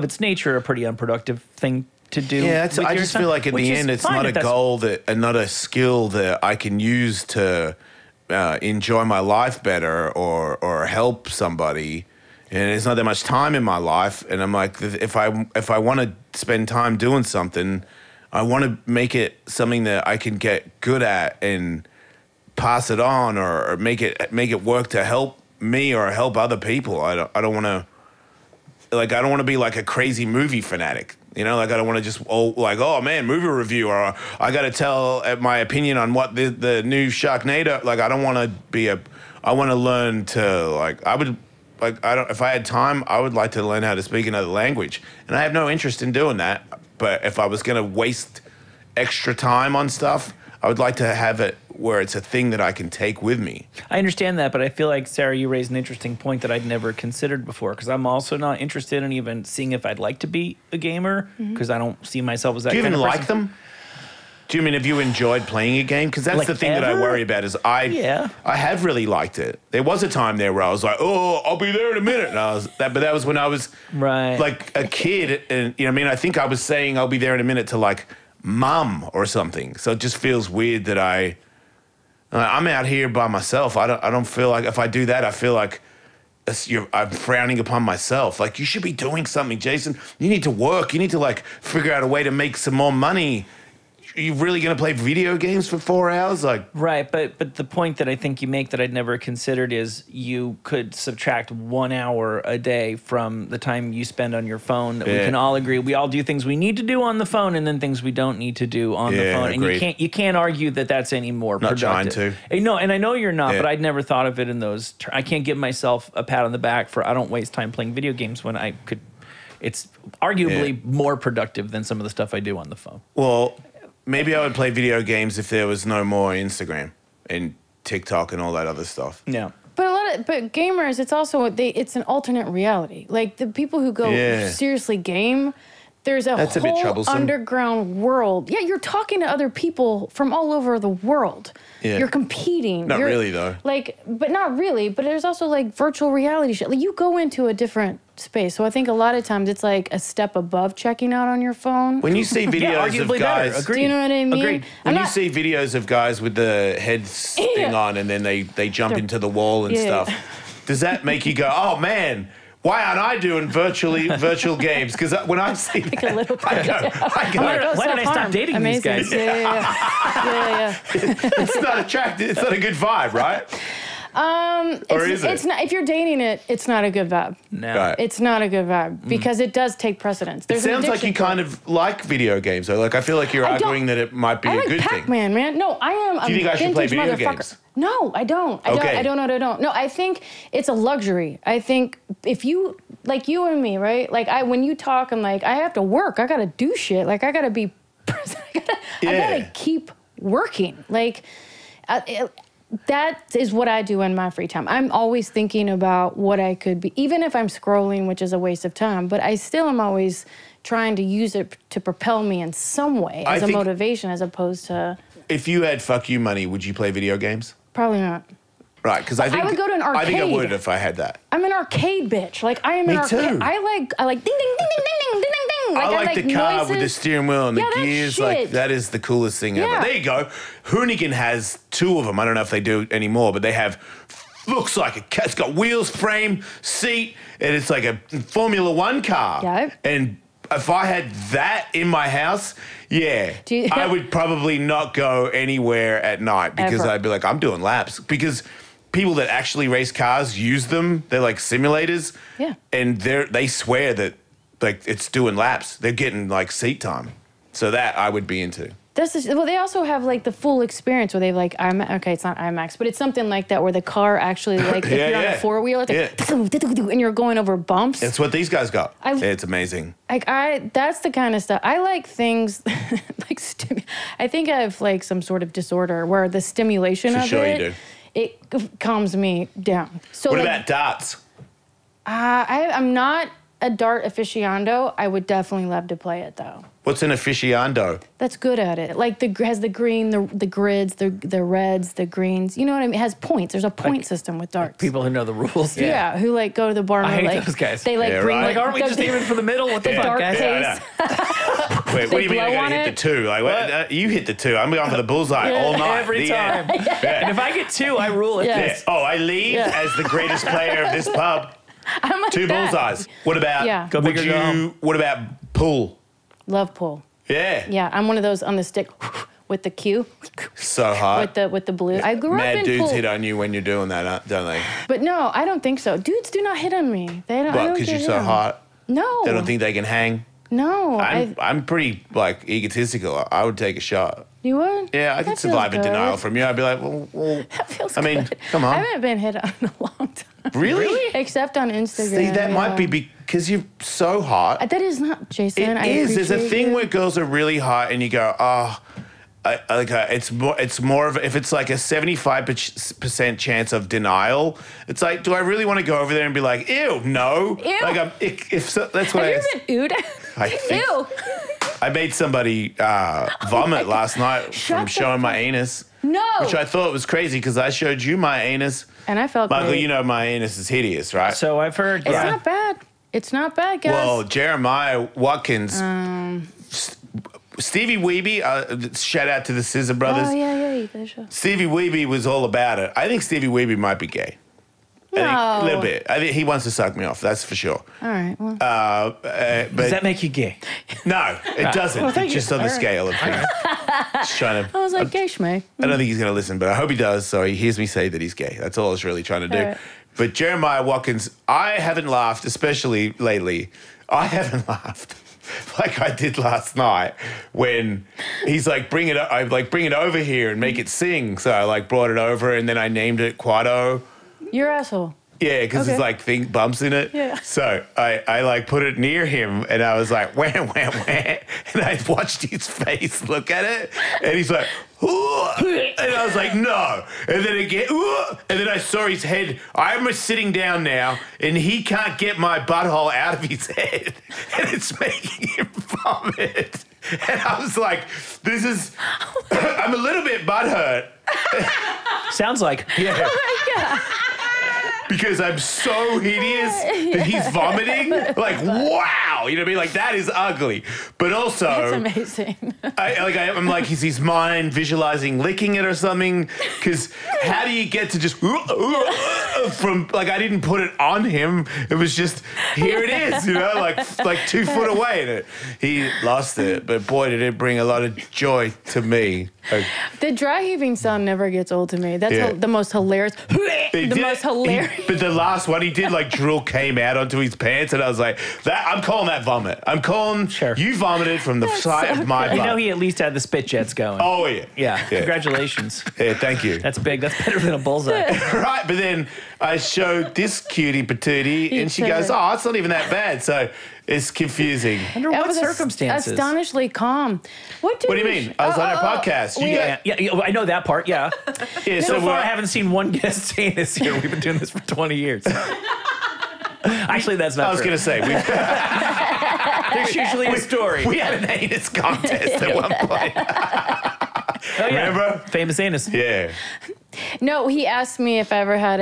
its nature a pretty unproductive thing to do. Yeah, I just feel like at the end it's not a goal and not a skill that I can use to enjoy my life better or help somebody. And there's not that much time in my life, and I'm like, if I want to spend time doing something, I want to make it something that I can get good at and pass it on or make it work to help me or help other people. I don't want to be like a crazy movie fanatic. You know, like I don't want to just oh man, movie review, or I got to tell my opinion on what the new Sharknado. Like I don't want to be I want to learn to if I had time, I would like to learn how to speak another language, and I have no interest in doing that. But if I was going to waste extra time on stuff, I would like to have it where it's a thing that I can take with me. I understand that, but I feel like, Sarah, you raised an interesting point that I'd never considered before, because I'm also not interested in even seeing if I'd like to be a gamer, because I don't see myself as that kind of person. Do you even like them? Do you mean have you enjoyed playing a game? Because that's like the thing that I worry about is I have really liked it. There was a time there where I was like, oh, I'll be there in a minute. And but that was when I was like a kid. And you know what I mean? I think I was saying I'll be there in a minute to like mum or something. So it just feels weird that I'm out here by myself. I don't feel like if I do that, I feel like I'm frowning upon myself. Like, you should be doing something, Jason. You need to work. You need to like figure out a way to make some more money. Are you really going to play video games for 4 hours? Like, right, but the point that I think you make that I'd never considered is you could subtract 1 hour a day from the time you spend on your phone. That we can all agree we all do things we need to do on the phone, and then things we don't need to do on the phone. Agreed. And you can't argue that that's any more productive. Not trying to. No, and I know you're not, but I'd never thought of it in those. I can't give myself a pat on the back for I don't waste time playing video games when I could. It's arguably more productive than some of the stuff I do on the phone. Well, maybe I would play video games if there was no more Instagram and TikTok and all that other stuff. Yeah. But gamers, it's also it's an alternate reality. Like the people who go seriously game, there's a whole underground world. Yeah, you're talking to other people from all over the world. Yeah. You're competing. Not really though. But not really. But there's also like virtual reality shit. Like you go into a different space. So I think a lot of times it's like a step above checking out on your phone. When you see videos of guys, do you know what I mean? Agreed. When you see videos of guys with the heads thing on and then they jump into the wall and stuff, does that make you go, oh man, why aren't I doing virtual games? Because when I see that, a little bit. Why did I stop dating these guys? Yeah. It's not attractive. It's not a good vibe, right? Or is it? It's not. If you're dating it, it's not a good vibe. No, right. It's not a good vibe because it does take precedence. It sounds like you kind of like video games, though. Like I feel like you're arguing that it might be a good thing. Pac-Man, man. No, I am. Do you think I should play video games? No, I don't. I don't. No, I think it's a luxury. I think if you like you and me, right? Like when you talk, I'm like I have to work. I got to do shit. Like I got to be hours. I gotta keep working. Like, that is what I do in my free time. I'm always thinking about what I could be, even if I'm scrolling, which is a waste of time, but I still am always trying to use it to propel me in some way as a motivation as opposed to... If you had fuck you money, would you play video games? Probably not. Right, because I would go to an arcade. I think I would if I had that. I'm an arcade bitch. Like, I am an arcade. Me too. I like ding, ding, ding, ding, ding, ding, ding, ding. Like, I like the car noises. with the steering wheel and the gears. Like, that is the coolest thing ever. There you go. Hoonigan has 2 of them. I don't know if they do anymore, but they have... Looks like a car. It's got wheels, frame, seat, and it's like a Formula 1 car. Yeah. And if I had that in my house, I would probably not go anywhere at night because I'd be like, I'm doing laps. Because people that actually race cars use them. They're like simulators. Yeah. And they swear that like it's doing laps. They're getting like seat time. So that I would be into. Well, they also have like the full experience where they've like, it's not IMAX, but it's something like that where the car actually like, if you're on a 4-wheeler, it's like, and you're going over bumps. That's what these guys got. It's amazing. Like that's the kind of stuff. I like things like, I think I have like some sort of disorder where the stimulation of it, it calms me down. So what about darts? I'm not a dart aficionado. I would definitely love to play it though. What's an aficionado? That's good at it. Like has the green, the grids, the reds, the greens. You know what I mean? It has points. There's a point system with darts. People who know the rules. Yeah, who like go to the bar and I hate those guys. They like bring like, aren't we just aiming for the middle? What the fuck, guys? Wait, what do you mean I gotta hit the 2? Like you hit the 2. I'm going for the bullseye all night. Every time. And if I get 2, I rule it. Yes. Oh, I leave as the greatest player of this pub. I'm like 2 bullseyes. What about go big or go home. What about pool? Love pool. Yeah. Yeah, I'm one of those on the stick with the cue. So hot. With the blue. I grew up in Mad dudes pool. hit on you when you're doing that, don't they? But no, I don't think so. Dudes do not hit on me. They don't. What, because you're so hot? No. They don't think they can hang? No. I'm pretty, like, egotistical. I would take a shot. You would? Yeah, I could survive a denial from you. I'd be like, well that feels I mean, good. come on. I haven't been hit on in a long time. Really? Except on Instagram. See, that might be because you're so hot. That is not, Jason. It is. There's a thing where girls are really hot and you go, it's more of, if it's like a 75% chance of denial, it's like, do I really want to go over there and be like, ew, no? Ew. Like, if so, that's what Have you been oohed? Ew. I made somebody vomit last night from showing my anus. No. Which I thought was crazy because I showed you my anus. And I felt Michael, great. you know my anus is hideous, right? So I've heard. It's not bad. It's not bad, guys. Well, Jeremiah Watkins, Stevie Weeby, shout out to the Scissor Brothers. Oh, yeah. Stevie Weeby was all about it. I think Stevie Weeby might be gay. No. A little bit. I think he wants to suck me off, that's for sure. All right, well. But does that make you gay? No, it doesn't. Well, It's just on the scale of things. Just trying to. I was like, gay schmay. I don't think he's going to listen, but I hope he does, so he hears me say that he's gay. That's all I was really trying to do. Right. But Jeremiah Watkins, I haven't laughed, especially lately. I haven't laughed like I did last night when he's like, bring it over here and make it sing. So I like brought it over and then I named it Quado. You're asshole. Yeah, because it's like bumps in it. Yeah. So I like put it near him and I was like, wham, wham, wham. And I watched his face look at it and he's like, ooh. And I was like, no. And then again, ooh. And then I saw his head. I'm sitting down now and he can't get my butthole out of his head. And it's making him vomit. And I was like, this is, I'm a little bit butthurt. Sounds like. Yeah. Oh my God. Because I'm so hideous that he's vomiting. Like, wow. You know what I mean? Like, that is ugly. But also... That's amazing. I'm like, is his mind visualizing licking it or something? Because how do you get to just... from... Like, I didn't put it on him. It was just, here it is, you know? Like 2 foot away. And he lost it. But boy, did it bring a lot of joy to me. The dry heaving sound never gets old to me. That's the most hilarious... But the last one he did, like drool came out onto his pants, and I was like, I'm calling that vomit. I'm calling you vomited from the side of my butt. You know he at least had the spit jets going. Oh, yeah. Yeah. Congratulations. Yeah, thank you. That's big. That's better than a bullseye. Right, but then I showed this cutie patootie, and she goes, "Oh, it's not even that bad." So it's confusing. Under what circumstances? Astonishingly calm. What do you mean? I was on a podcast. Yeah, I know that part. Yeah. Yeah, So far, I haven't seen one guest anus here. We've been doing this for 20 years. Actually, that's not true. I was going to say, there's usually a story. We had an anus contest at one point. Oh, yeah. Remember? Famous anus. Yeah. No, he asked me if I ever had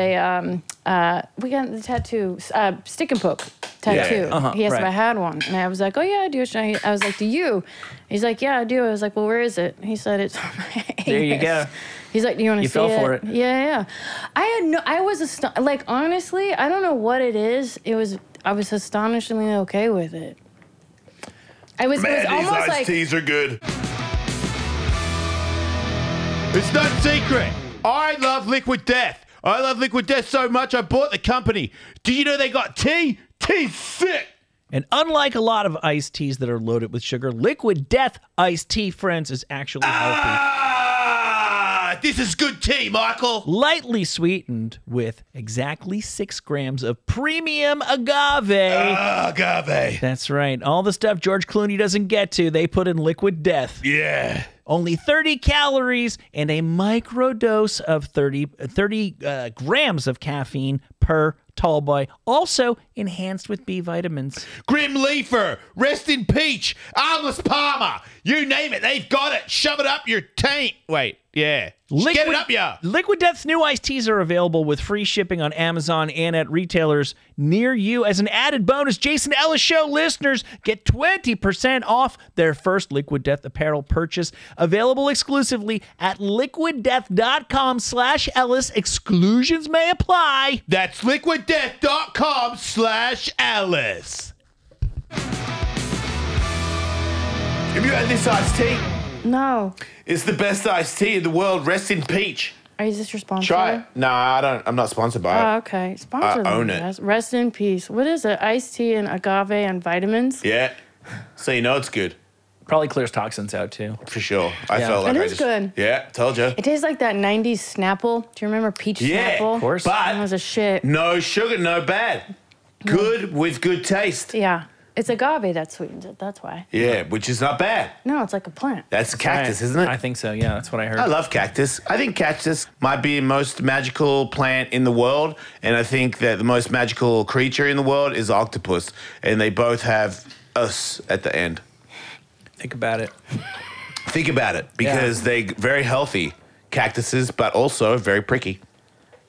we got the tattoo, stick and poke tattoo. Yeah. He asked if I had one. And I was like, oh, yeah, I do. I was like, do you? He's like, yeah, I do. I was like, well, where is it? He said, it's on my anus. There you go. He's like, do you want to see it? You fell for it. Yeah. I was like, honestly, I don't know what it is. I was astonishingly okay with it. It was almost these like... iced teas are good. It's not secret. I love Liquid Death. I love Liquid Death so much I bought the company. Do you know they got tea? Tea's sick. And unlike a lot of iced teas that are loaded with sugar, Liquid Death iced tea, friends, is actually healthy. This is good tea, Michael. Lightly sweetened with exactly 6 grams of premium agave. Agave. That's right. All the stuff George Clooney doesn't get to, they put in Liquid Death. Yeah. Only 30 calories and a microdose of 30 grams of caffeine per tall boy. Also enhanced with B vitamins. Grim Leafer, Rest in Peach, Armless Palmer. You name it, they've got it. Shove it up your taint. Wait, yeah. Get it up, yeah. Liquid Death's new iced teas are available with free shipping on Amazon and at retailers near you. As an added bonus, Jason Ellis Show listeners get 20% off their first Liquid Death apparel purchase. Available exclusively at liquiddeath.com/Ellis. Exclusions may apply. That's liquiddeath.com/Ellis. Have you had this iced tea? No. It's the best iced tea in the world. Rest in Peach. Is this your sponsor? Try it. No, I don't. I'm not sponsored by it. Oh, okay. Sponsor I own them, it. guys. Rest in peace. What is it? Iced tea and agave and vitamins? Yeah. So you know it's good. Probably clears toxins out, too. For sure. I Yeah. felt like It I is just... good. Yeah, told you. It tastes like that 90s Snapple. Do you remember Peach Yeah, Snapple? of course. But That was a shit. no sugar, no bad. Good with good taste. Yeah. It's agave that sweetens it. That's why. Yeah, which is not bad. No, it's like a plant. That's cactus, Right. isn't it? I think so, yeah. That's what I heard. I love cactus. I think cactus might be the most magical plant in the world, and I think that the most magical creature in the world is octopus, and they both have us at the end. Think about it. Think about it, because they're very healthy cactuses, but also very pricky.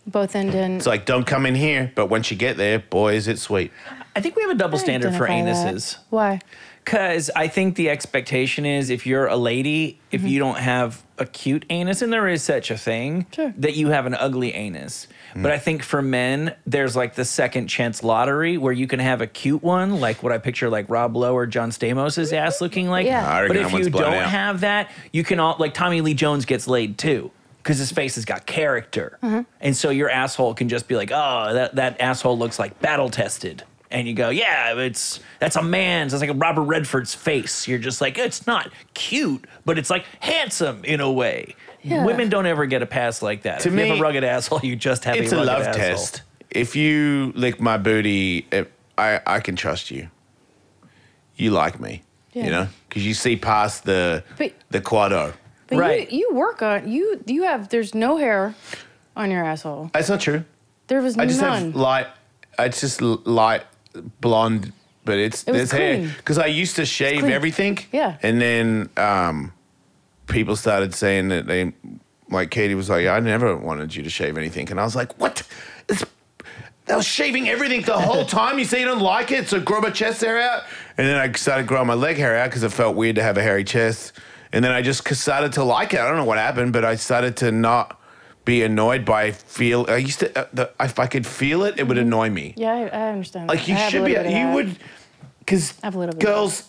Both end in. It's like, don't come in here, but once you get there, boy, is it sweet. I think we have a double standard for Identify that. anuses. Why? Because I think the expectation is if you're a lady, if you don't have a cute anus, and there is such a thing, Sure. that you have an ugly anus. But I think for men, there's like the second chance lottery where you can have a cute one, like what I picture like Rob Lowe or John Stamos' ass looking like. Yeah. I But reckon if that one's you blown don't out. have that, you can all, like Tommy Lee Jones gets laid too. Because his face has got character. And so your asshole can just be like, oh, that asshole looks like battle tested. And you go, yeah, that's a man's. It's like a Robert Redford's face. You're just like, it's not cute, but it's like handsome in a way. Yeah. Women don't ever get a pass like that. To if you have me, a rugged asshole, you just have It's a a rugged love asshole. test. If you lick my booty, I can trust you. You like me, Yeah. you know? Because you see past the But- quado. But Right. you work on you have there's no hair on your asshole. That's not true. There was I just none. have light. It's just light blonde, but It was there's hair. clean. Because I used to shave clean. everything. Yeah. And then people started saying that they, like Katie was like, I never wanted you to shave anything, and I was like, what? I was shaving everything the whole time. You say you don't like it, so grow my chest hair out. And then I started growing my leg hair out because it felt weird to have a hairy chest. And then I just started to like it. I don't know what happened, but I started to not be annoyed by feel. I used to, if I could feel it, it would annoy me. Yeah, I understand. Like you I have a should be, little bit of you that. would, because I have a little bit of girls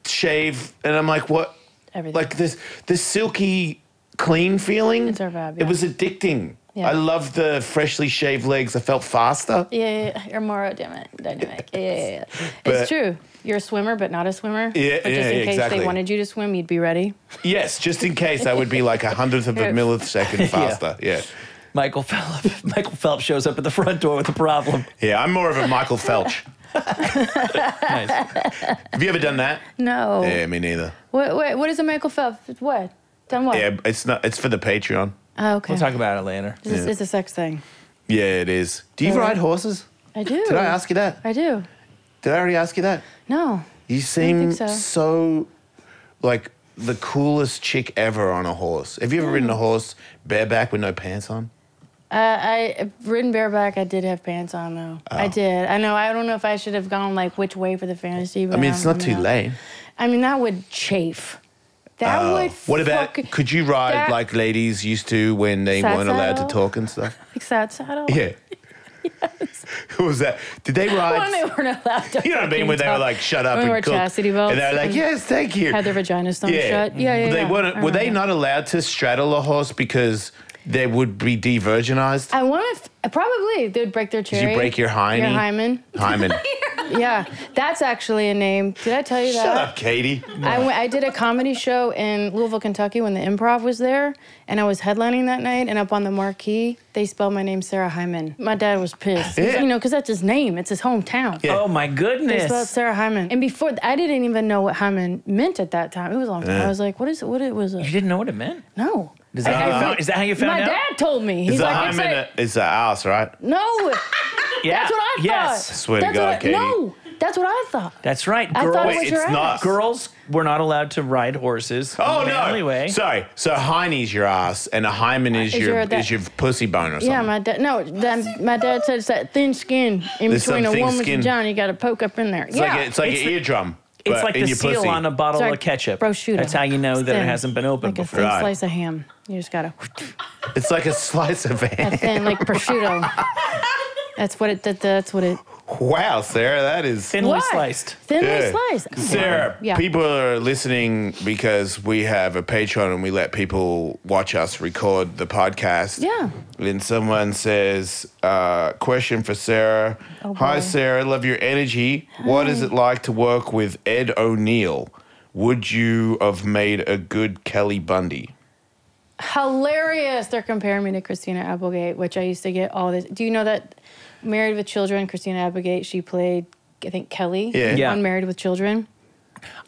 shave, and I'm like, what? Everything. Like this silky, clean feeling. It's our vibe, It yeah. was addicting. Yeah. I love the freshly shaved legs. I felt faster. Yeah, you're more dynamic. Yeah. But- It's true. You're a swimmer, but not a swimmer. Yeah, But just in case exactly. they wanted you to swim, you'd be ready. Yes, just in case I would be like 100th of a millisecond faster. Yeah. Michael Phelps shows up at the front door with a problem. Yeah, I'm more of a Michael Felch. Nice. Have you ever done that? No. Yeah, me neither. What is a Michael Phelps? What? Done what? Yeah, it's not. It's for the Patreon. Oh, okay. We'll talk about it later. It's a sex thing. Yeah, it is. Do you ride horses? I do. Did I ask you that? I do. Did I already ask you that? No. You seem think so. so like the coolest chick ever on a horse. Have you ever ridden a horse bareback with no pants on? I've ridden bareback. I did have pants on though. I did. I know. I don't know if I should have gone like which way for the fantasy. But I mean, it's not too know. late. I mean, that would chafe. That would. What about? Could you ride that- like ladies used to when they Sad weren't allowed to saddle? talk and stuff? like sad saddle? Yeah. Yes. What was that? Did they ride? When they weren't allowed to. You know what I mean? When they were like, "Shut up When they and wore cook," chastity belts and they were like, and "Yes, thank you." Had their vaginas thumb shut. Yeah. They yeah. weren't. I Were they remember. not allowed to straddle a horse because they would be de-virginized? I want to. Probably they'd break their cherry. Did you break your hiney? Your hymen. Hymen. Yeah, that's actually a name. Did I tell you that? Shut up, Katie. I did a comedy show in Louisville, Kentucky when the Improv was there, and I was headlining that night, and up on the marquee, they spelled my name Sarah Hyman. My dad was pissed. Yeah. You know, because that's his name. It's his hometown. Yeah. Oh my They goodness. spelled Sarah Hyman. And before, I didn't even know what Hyman meant at that time. It was a long time. I was like, what is it? What it was? You didn't know what it meant? No. Is that how you found My out? dad told me. He's It's a like, it's hymen. like, It's an ass, right? no. Yeah. That's what I thought. Yes. Swear to That's God, what I- Katie. No, that's what I thought. That's right. I thought Girls, it was Wait, your it's ass. not. girls were not allowed to ride horses. Oh in the manly no! way. Sorry. So hiney's your ass, and a hymen is your pussy bone or something. Yeah, my dad. No, my dad said it's that thin skin in There's between some a thin woman's skin. vagina. You got to poke up in there. It's like an eardrum. It's but like in the your seal pussy. on a bottle It's like of ketchup. prosciutto. That's how you know It's that it thin. hasn't been opened like before. a thin Right. slice of ham. You just gotta It's like a slice of ham. thin like prosciutto. That's what it. That's what it. Wow, Sarah, that is. Thinly What? sliced. Thinly Yeah. sliced. Sarah, Yeah. people are listening because we have a Patreon and we let people watch us record the podcast. Yeah. And someone says, question for Sarah. Oh, Hi, boy. Sarah. Love your energy. What is it like to work with Ed O'Neill? Would you have made a good Kelly Bundy? Hilarious. They're comparing me to Christina Applegate, which I used to get all this. Do you know that Married with Children, Christina Applegate, she played, I think, Kelly Yeah. on Married with Children?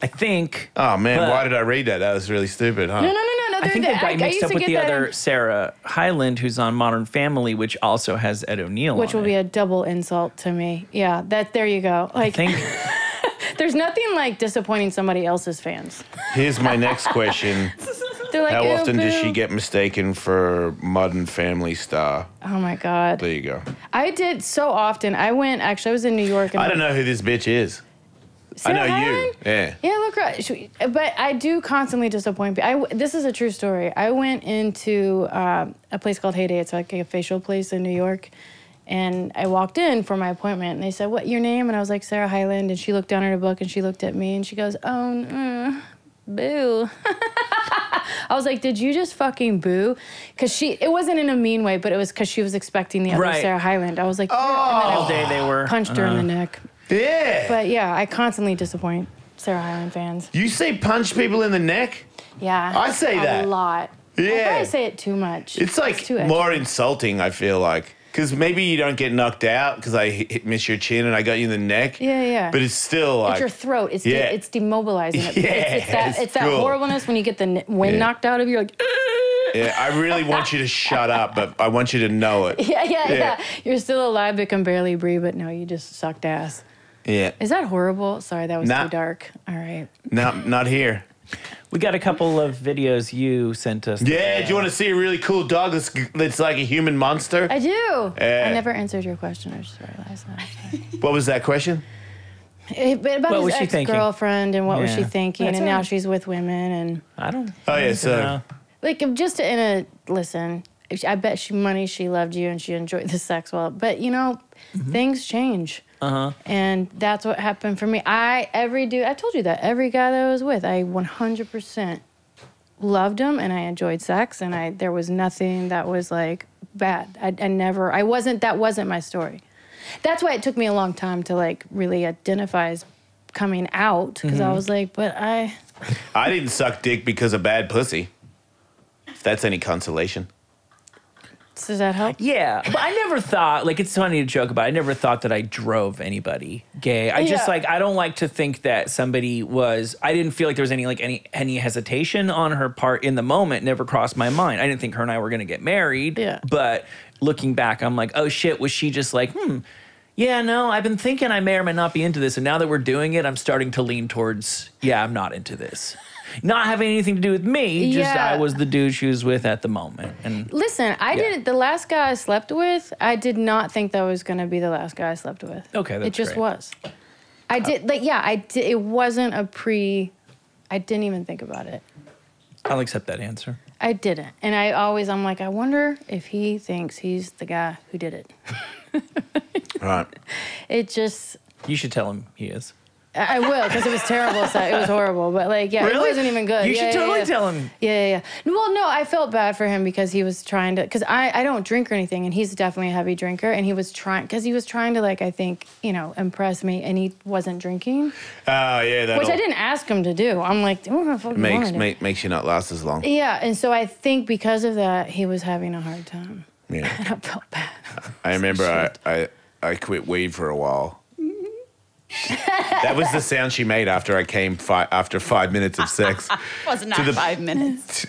I think. Oh, man, But- why did I read that? That was really stupid, huh? No. I think they got mixed used up to with get the that other in- Sarah Hyland, who's on Modern Family, which also has Ed O'Neill Which on will it. be a double insult to me. Yeah, there you go. I Like, think. there's nothing like disappointing somebody else's fans. Here's my next question. They're like, How "Ew, often does boo." she get mistaken for Modern Family star? Oh my God. There you go. I did so often. I was in New York. And I don't know who this bitch is. Sarah I know Hyland? you. Yeah. Yeah, look right. But I do constantly disappoint people. This is a true story. I went into a place called Heyday. It's like a facial place in New York. And I walked in for my appointment, and they said, "What, your name?" And I was like, "Sarah Hyland." And she looked down at her book, and she looked at me, and she goes, "Oh, boo." I was like, "Did you just fucking boo?" Because it wasn't in a mean way, but it was because she was expecting the other Right. Sarah Hyland. I was like, All day they were. punched her in the neck. Yeah. But yeah, I constantly disappoint Sarah Hyland fans. You say punch people in the neck? Yeah. I say that. A lot. I Yeah. probably say it too much. It's like too edgy. more insulting, I feel like. Because maybe you don't get knocked out because I miss your chin and I got you in the neck. Yeah. But it's still like. It's your throat. It's Yeah. it's demobilizing. Yeah, It's that cool. horribleness when you get the wind Yeah. knocked out of you. You're like, Yeah, I really want you to shut up, but I want you to know it. yeah. You're still alive but can barely breathe, but no, you just sucked ass. Yeah. Is that horrible? Sorry, that was Nah. too dark. All right. No, not here. We got a couple of videos you sent us. Yeah, do you want to see a really cool dog that's like a human monster? I do. Yeah. I never answered your question. I just realized that. What was that question? About What was his she thinking? ex-girlfriend and what was she Yeah. thinking, That's and all now right. she's with women and I don't. Oh, yeah, I don't so- know. like just in a listen. I bet she loved you and she enjoyed the sex well, but you know, things change. And that's what happened for me. I told you that every guy that I was with, I 100% loved him and I enjoyed sex and there was nothing that was like bad. That wasn't my story. That's why it took me a long time to like really identify as coming out because I was like, but I didn't suck dick because of bad pussy. If that's any consolation. Does that help? Yeah, but I never thought, like, it's funny to joke about. I never thought that I drove anybody gay. I just, like, I don't like to think that somebody was, I didn't feel like there was any hesitation on her part in the moment. Never crossed my mind. I didn't think her and I were going to get married. Yeah. But looking back, I'm like, oh shit, was she just like, yeah, no, I've been thinking I may or may not be into this. And now that we're doing it, I'm starting to lean towards, yeah, I'm not into this. Not having anything to do with me, just I was the dude she was with at the moment. And listen, I didn't. The last guy I slept with, I did not think that was going to be the last guy I slept with. Okay, that's it just great. was. I did, like, yeah, I did. It wasn't a pre. I didn't even think about it. I'll accept that answer. I didn't, and I'm like, I wonder if he thinks he's the guy who did it. Right. It just. You should tell him he is. I will, because it was terrible. So it was horrible. But, like, yeah, Really? it wasn't even good. You should totally tell him. Yeah. Well, no, I felt bad for him because he was trying to, because I don't drink or anything, and he's definitely a heavy drinker, and he was trying to, like, I think, impress me, and he wasn't drinking. Oh, yeah. Which I didn't ask him to do. I'm like, what the fuck do you want to do? Makes you not last as long. Yeah, and so I think because of that, he was having a hard time. Yeah. And I felt bad. I remember I quit weed for a while. That was the sound she made after I came after 5 minutes of sex. Was not 5 minutes.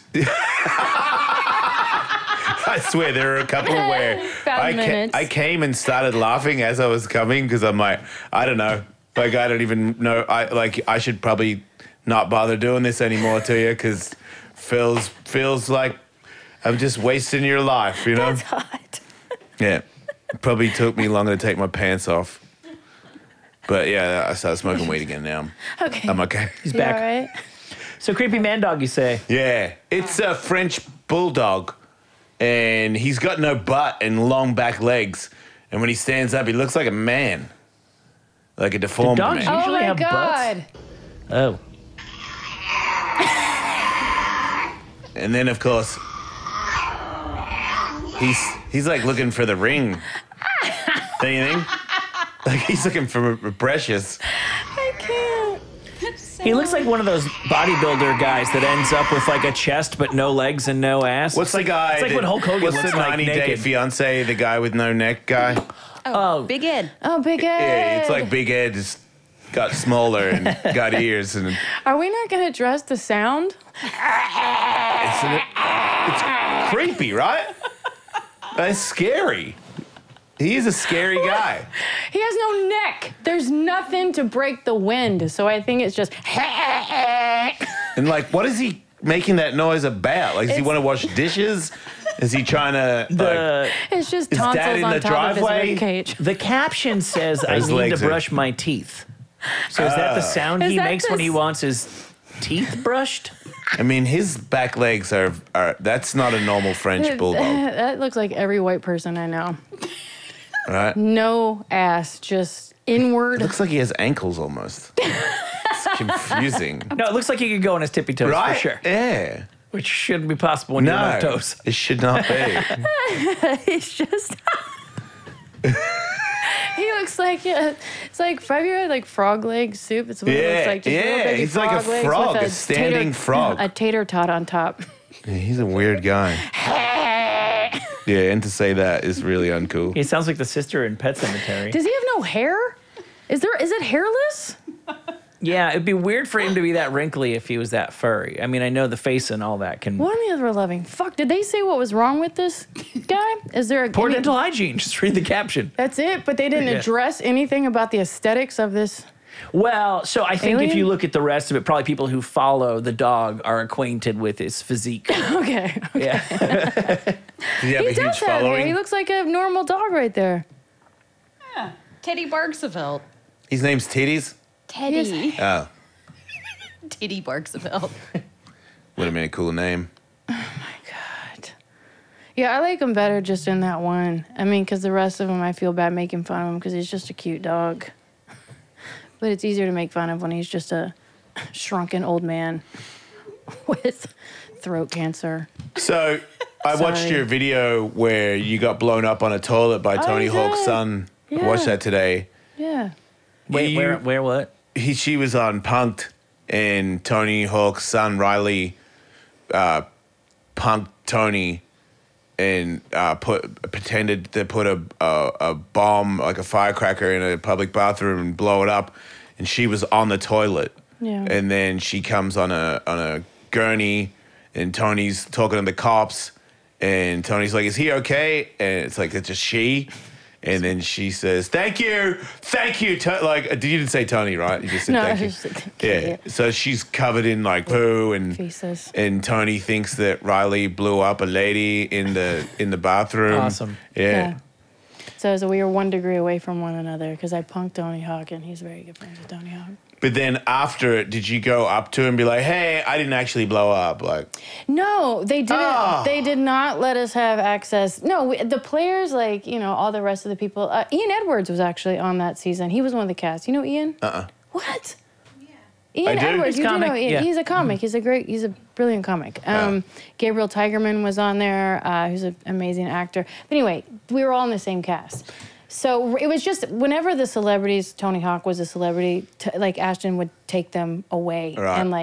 I swear there were a couple where 5 minutes. I came and started laughing as I was coming because I'm like, I don't know. Like, I don't even know. I should probably not bother doing this anymore to you because feels like I'm just wasting your life, you know? That's hot. Yeah. It probably took me longer to take my pants off. But yeah, I started smoking weed again now. Okay. I'm okay. He's You back. all right? So creepy man dog, you say? Yeah. It's a French bulldog. And he's got no butt and long back legs. And when he stands up, he looks like a man. Like a deformed dogs man. usually Oh, my have God. butts? Oh. And then, of course, he's like looking for the ring. Don't you think? Like he's looking for Precious. I can't. He looks like one of those bodybuilder guys that ends up with like a chest but no legs and no ass. What's the guy? It's like when Hulk Hogan What's looks the like 90 Day naked. Fiance? The guy with no neck guy. Oh. Big Ed. Oh, Big Ed. Yeah, it's like Big Ed just got smaller and got ears and Are we not going to address the sound? it's creepy, right? That's scary. He's a scary guy. He has no neck. There's nothing to break the wind. So I think it's just. And like, what is he making that noise about? Like, does he want to wash dishes? Is he trying to like? It's just Is Dad tonsils in on the top of driveway? his ribcage. The caption says, I His need to legs are- brush my teeth. So is that the sound Is he that makes when the he wants his teeth brushed? I mean, his back legs are that's not a normal French bulldog, That looks like every white person I know. right? No ass, just inward. Looks like he has ankles almost. It's confusing. No, it looks like he could go on his tippy toes Right? for sure. Yeah. Which shouldn't be possible when you don't have No, toes. it should not be. It's just. He looks like it's like have you had like frog leg soup? It's what it looks like. Just little yeah, baby he's like a legs frog, with a standing frog. A tater tot on top. Yeah, he's a weird guy. Yeah, and to say that is really uncool. He sounds like the sister in Pet Sematary. Does he have no hair? Is it hairless? Yeah, it'd be weird for him to be that wrinkly if he was that furry. I mean, I know the face and all that can. What on the other loving? Fuck, did they say what was wrong with this guy? Is there a Poor dental hygiene. Just read the caption. That's it, but they didn't Yeah. address anything about the aesthetics of this. Well, so I think if Alien? you look at the rest of it, probably people who follow the dog are acquainted with his physique. Okay. Yeah. Does he have He a huge does have hair. following? He looks like a normal dog right there. Teddy Barksevelt. His name's Titties? Teddy. Oh, Teddy Barksevelt. would have been a cool name. God. Yeah, I like him better just in that one. I mean, because the rest of him, I feel bad making fun of him because he's just a cute dog. But it's easier to make fun of when he's just a shrunken old man with throat cancer. So I watched Sorry. your video where you got blown up on a toilet by Tony you Hawk's did? son. I Yeah. watched that today. Yeah. Wait, You- where, what? She was on Punked, and Tony Hawk's son Riley punked Tony, pretended to put a bomb, like a firecracker, in a public bathroom and blow it up, and she was on the toilet. Yeah. And then she comes on a gurney, and Tony's talking to the cops, and Tony's like, "Is he okay?" And it's like, it's just she. And then she says, "Thank you." Like, you didn't say Tony, right? You just said thank you. Just said thank Yeah. So she's covered in like poo and feces. And Tony thinks that Riley blew up a lady in the bathroom. Awesome. Yeah. So we were 1 degree away from one another because I punked Tony Hawk, and he's very good friends with Tony Hawk. But then after it, did you go up to him and be like, "Hey, I didn't actually blow up"? Like, No, they didn't. Oh. They did not let us have access. No, the players, like, all the rest of the people. Ian Edwards was actually on that season. He was one of the cast. You know Ian? What? Ian I do. Edwards, He's you do comic, know Ian. yeah. He's a comic. He's a brilliant comic. Gabriel Tigerman was on there, who's an amazing actor. But anyway, we were all in the same cast. So it was just whenever the celebrities, Tony Hawk was a celebrity, like Ashton would take them away. Right. And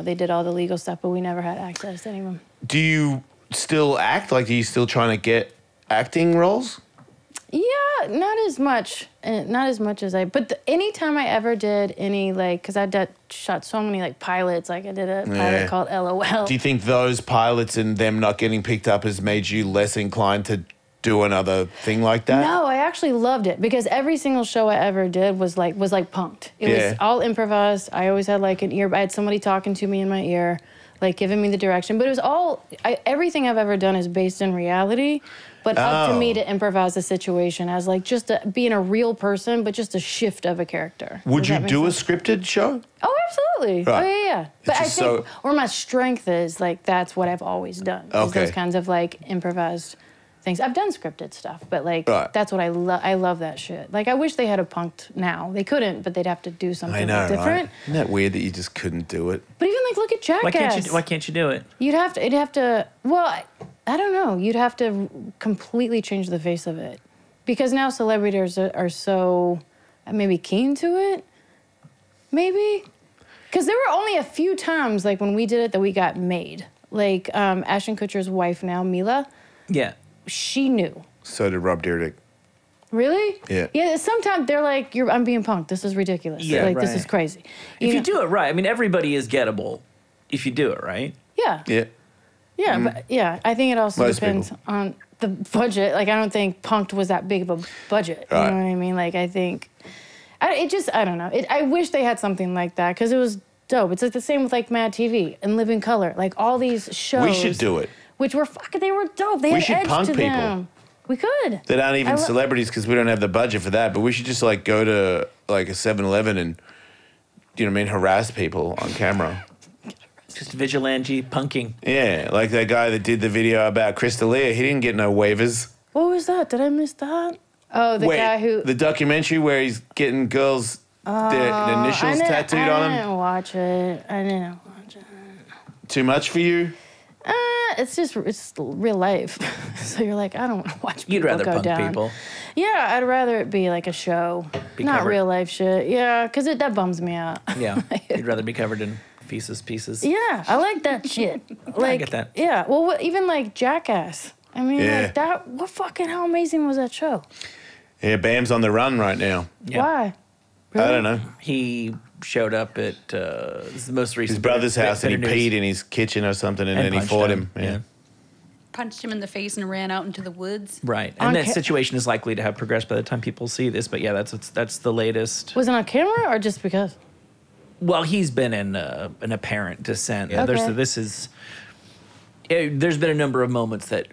they did all the legal stuff, but we never had access to any of them. do you still act? Like, are you still trying to get acting roles? Yeah, not as much. Not as much as anytime I ever did any, because I shot so many, pilots. Like, I did a pilot called LOL. Do you think those pilots and them not getting picked up has made you less inclined to do another thing like that? No, I actually loved it because every single show I ever did was punked. It was all improvised. I always had an ear. I had somebody talking to me in my ear, giving me the direction. But it was all everything I've ever done is based in reality. But up to me to improvise the situation as being a real person, but just a shift of a character. Would Does you that make do sense? a scripted show? Oh, absolutely. Right. Oh, yeah. But I just think where my strength is, that's what I've always done. Is Okay. those kinds of improvised things. I've done scripted stuff, but Right. that's what I love. I love that shit. I wish they had a punked now. They couldn't, but they'd have to do something I know, different. right? Isn't that weird that you just couldn't do it? But even look at Jackass. Why can't you do it? It'd have to. Well, I don't know. You'd have to completely change the face of it because now celebrities are so maybe keen to it. Maybe because there were only a few times when we did it that we got made. Ashton Kutcher's wife now, Mila. Yeah. She knew. So did Rob Dyrdek. Really? Yeah. Yeah, sometimes they're like, I'm being punked. This is ridiculous. Yeah, This right. is crazy. If you do it right, I mean, everybody is gettable if you do it right. Yeah. Yeah. Yeah, but I think it also Most depends people. on the budget. I don't think punked was that big of a budget. You Right. know what I mean? I think, I don't know. I wish they had something like that because it was dope. It's the same with Mad TV and Living Color. All these shows. We should do it. Which were they were dope. They We had should edge punk to people. them. We could. That aren't even celebrities because we don't have the budget for that. But we should just go to a 7-Eleven and, harass people on camera. Just vigilante punking. Yeah, like that guy that did the video about Crystalia. He didn't get no waivers. What was that? Did I miss that? Oh, the guy who. The documentary where he's getting girls' their initials tattooed on I him. didn't watch it. Too much for you? It's real life. So you're I don't want to watch people You'd rather go punk down. people. Yeah, I'd rather it be a show, not covered. real life shit. Yeah, because that bums me out. Yeah. You'd rather be covered in pieces. Yeah, I like that shit. I get that. Yeah, well, even Jackass. I mean, Yeah. how amazing was that show? Yeah, Bam's on the run right now. Yeah. Why? I don't know. He showed up at this is the most recent His brother's house and he Better News. peed in his kitchen or something and then he punched fought him. Yeah. Punched him in the face and ran out into the woods. Right. On And that ca- situation is likely to have progressed by the time people see this. But yeah, that's the latest. Was it on camera or just because? Well, he's been in an apparent descent. Okay. There's been a number of moments that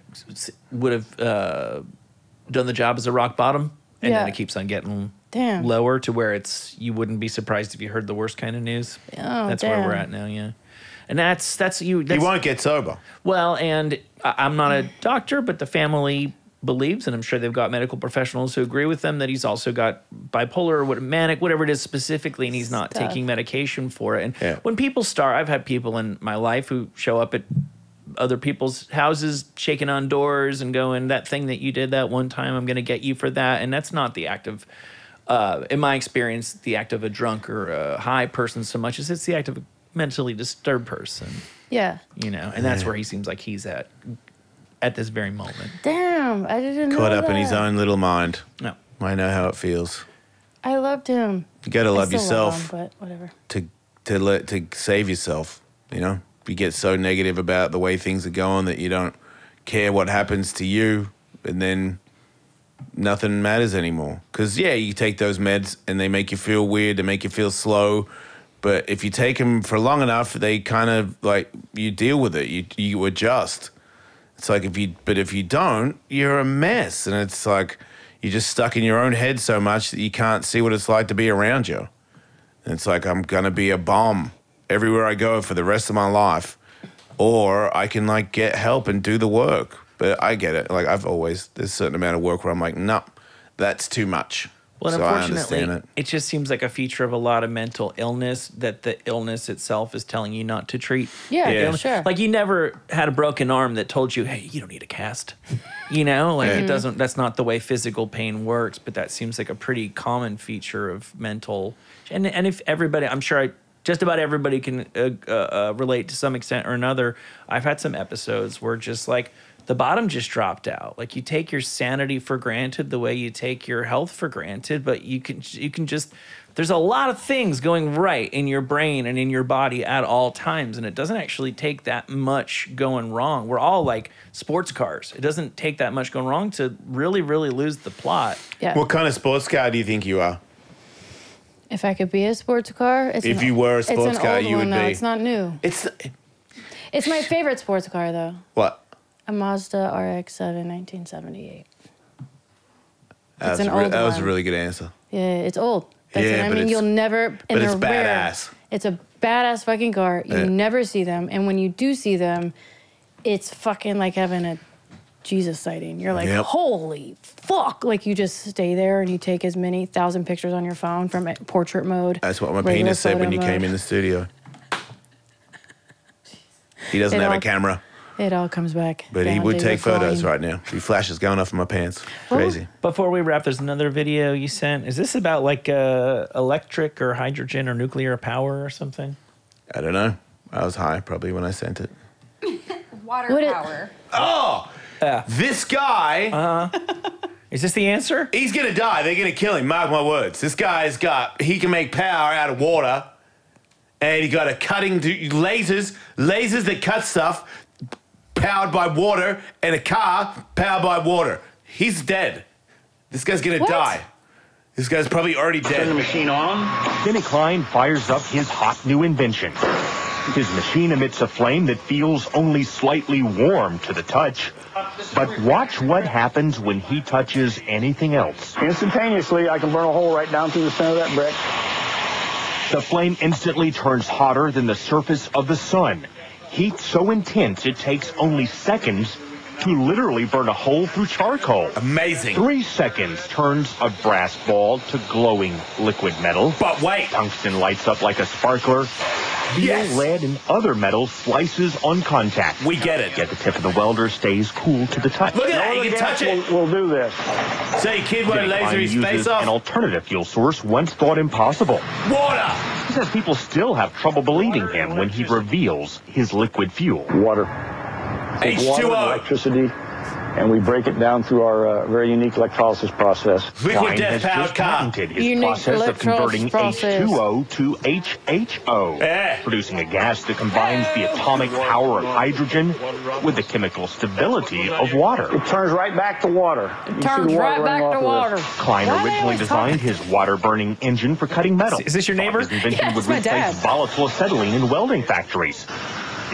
would have done the job as a rock bottom, and Yeah. then it keeps on getting Damn. lower to where you wouldn't be surprised if you heard the worst kind of news. Oh, That's where we're damn. at now. Yeah. And that's you. He won't get sober. Well, and I'm not a doctor, but the family believes, and I'm sure they've got medical professionals who agree with them, that he's also got bipolar or manic, whatever it is specifically, and he's not Stuff. taking medication for it. And Yeah. when people start, I've had people in my life who show up at other people's houses shaking on doors and going, that thing that you did that one time, I'm going to get you for that. And that's not the act of, in my experience, the act of a drunk or a high person so much as it's the act of a mentally disturbed person. Yeah. And that's where he seems like he's at. at this very moment. Damn, I didn't know Caught up in his that. own little mind. No. I know how it feels. I loved him. You got to love I still yourself love him, but whatever. to save yourself. You know, you get so negative about the way things are going that you don't care what happens to you, and then nothing matters anymore. Because yeah, you take those meds and they make you feel weird, they make you feel slow. But if you take them for long enough, they kind of like you deal with it. You adjust. It's like if you don't, you're a mess, and it's like you're just stuck in your own head so much that you can't see what it's like to be around you. And it's like I'm gonna be a bomb everywhere I go for the rest of my life, or I can like get help and do the work. But I get it. Like there's a certain amount of work where I'm like, no, that's too much. Well, so I understand unfortunately, it. it just seems like a feature of a lot of mental illness that the illness itself is telling you not to treat. Yeah, Yeah. sure. Like you never had a broken arm that told you, hey, you don't need a cast. You know, like Yeah. it doesn't, that's not the way physical pain works, but that seems like a pretty common feature of mental. And if everybody, I'm sure just about everybody can relate to some extent or another. I've had some episodes where just like, the bottom just dropped out. Like you take your sanity for granted the way you take your health for granted, but you can just, there's a lot of things going right in your brain and in your body at all times, and it doesn't actually take that much going wrong. We're all like sports cars. It doesn't take that much going wrong to really, really lose the plot. Yeah. What kind of sports car do you think you are? If I could be a sports car, If you were a sports car, you would though. be. It's not new. It's It's my favorite sports car though. what? A Mazda RX-7, 1978. That an old was a one. really good answer. Yeah, it's old. That's Yeah, what I but mean. it's- You'll never. but And it's they're rare. badass. It's a badass fucking car. You Yeah. never see them, and when you do see them, it's fucking like having a Jesus sighting. You're like, Yep. holy fuck! Like you just stay there and you take as many 1,000 pictures on your phone from portrait mode. That's what my regular penis said when photo you mode. came in the studio. He doesn't It have a all- camera, It all comes back. but he down would to take your photos phone. right now. The flash is going off in my pants. Crazy. Before we wrap, there's another video you sent. Is this about like electric or hydrogen or nuclear power or something? I don't know. I was high probably when I sent it. Water Would it- power. Oh, this guy, Is this the answer? he's going to die. They're going to kill him. Mark my words. This guy's he can make power out of water. And he got lasers that cut stuff powered by water, and a car powered by water. He's dead. This guy's going to What? die. This guy's probably already Turn the dead. machine on. Denny Klein fires up his hot new invention. His machine emits a flame that feels only slightly warm to the touch. But watch what happens when he touches anything else. Instantaneously, I can burn a hole right down through the center of that brick. The flame instantly turns hotter than the surface of the sun. Heat so intense it takes only seconds to literally burn a hole through charcoal. Amazing. 3 seconds turns a brass ball to glowing liquid metal. But wait. Tungsten lights up like a sparkler. Steel, Yes. lead, and other metals slices on contact. We get it. Yet the tip of the welder stays cool to the touch. Look at that. No You other can touch gas it. will do this. Say, kid won't Denny laser Klein his uses face an off. alternative fuel source once thought impossible. Water. He says people still have trouble believing him when he reveals his liquid fuel. Water. Take water and H2O. electricity, and we break it down through our very unique electrolysis process. Liquid Klein death has powered just car. patented his Unique process of converting electrolysis process. H2O to HHO, Yeah. producing a gas that combines the atomic power of hydrogen with the chemical stability of water. It turns right back to water. You see Turns the water right running back off to of this. water. Klein Why originally always designed his water-burning engine for cutting metal. Is this your neighbor? His invention Yeah, would it's my dad. replace volatile acetylene in welding factories.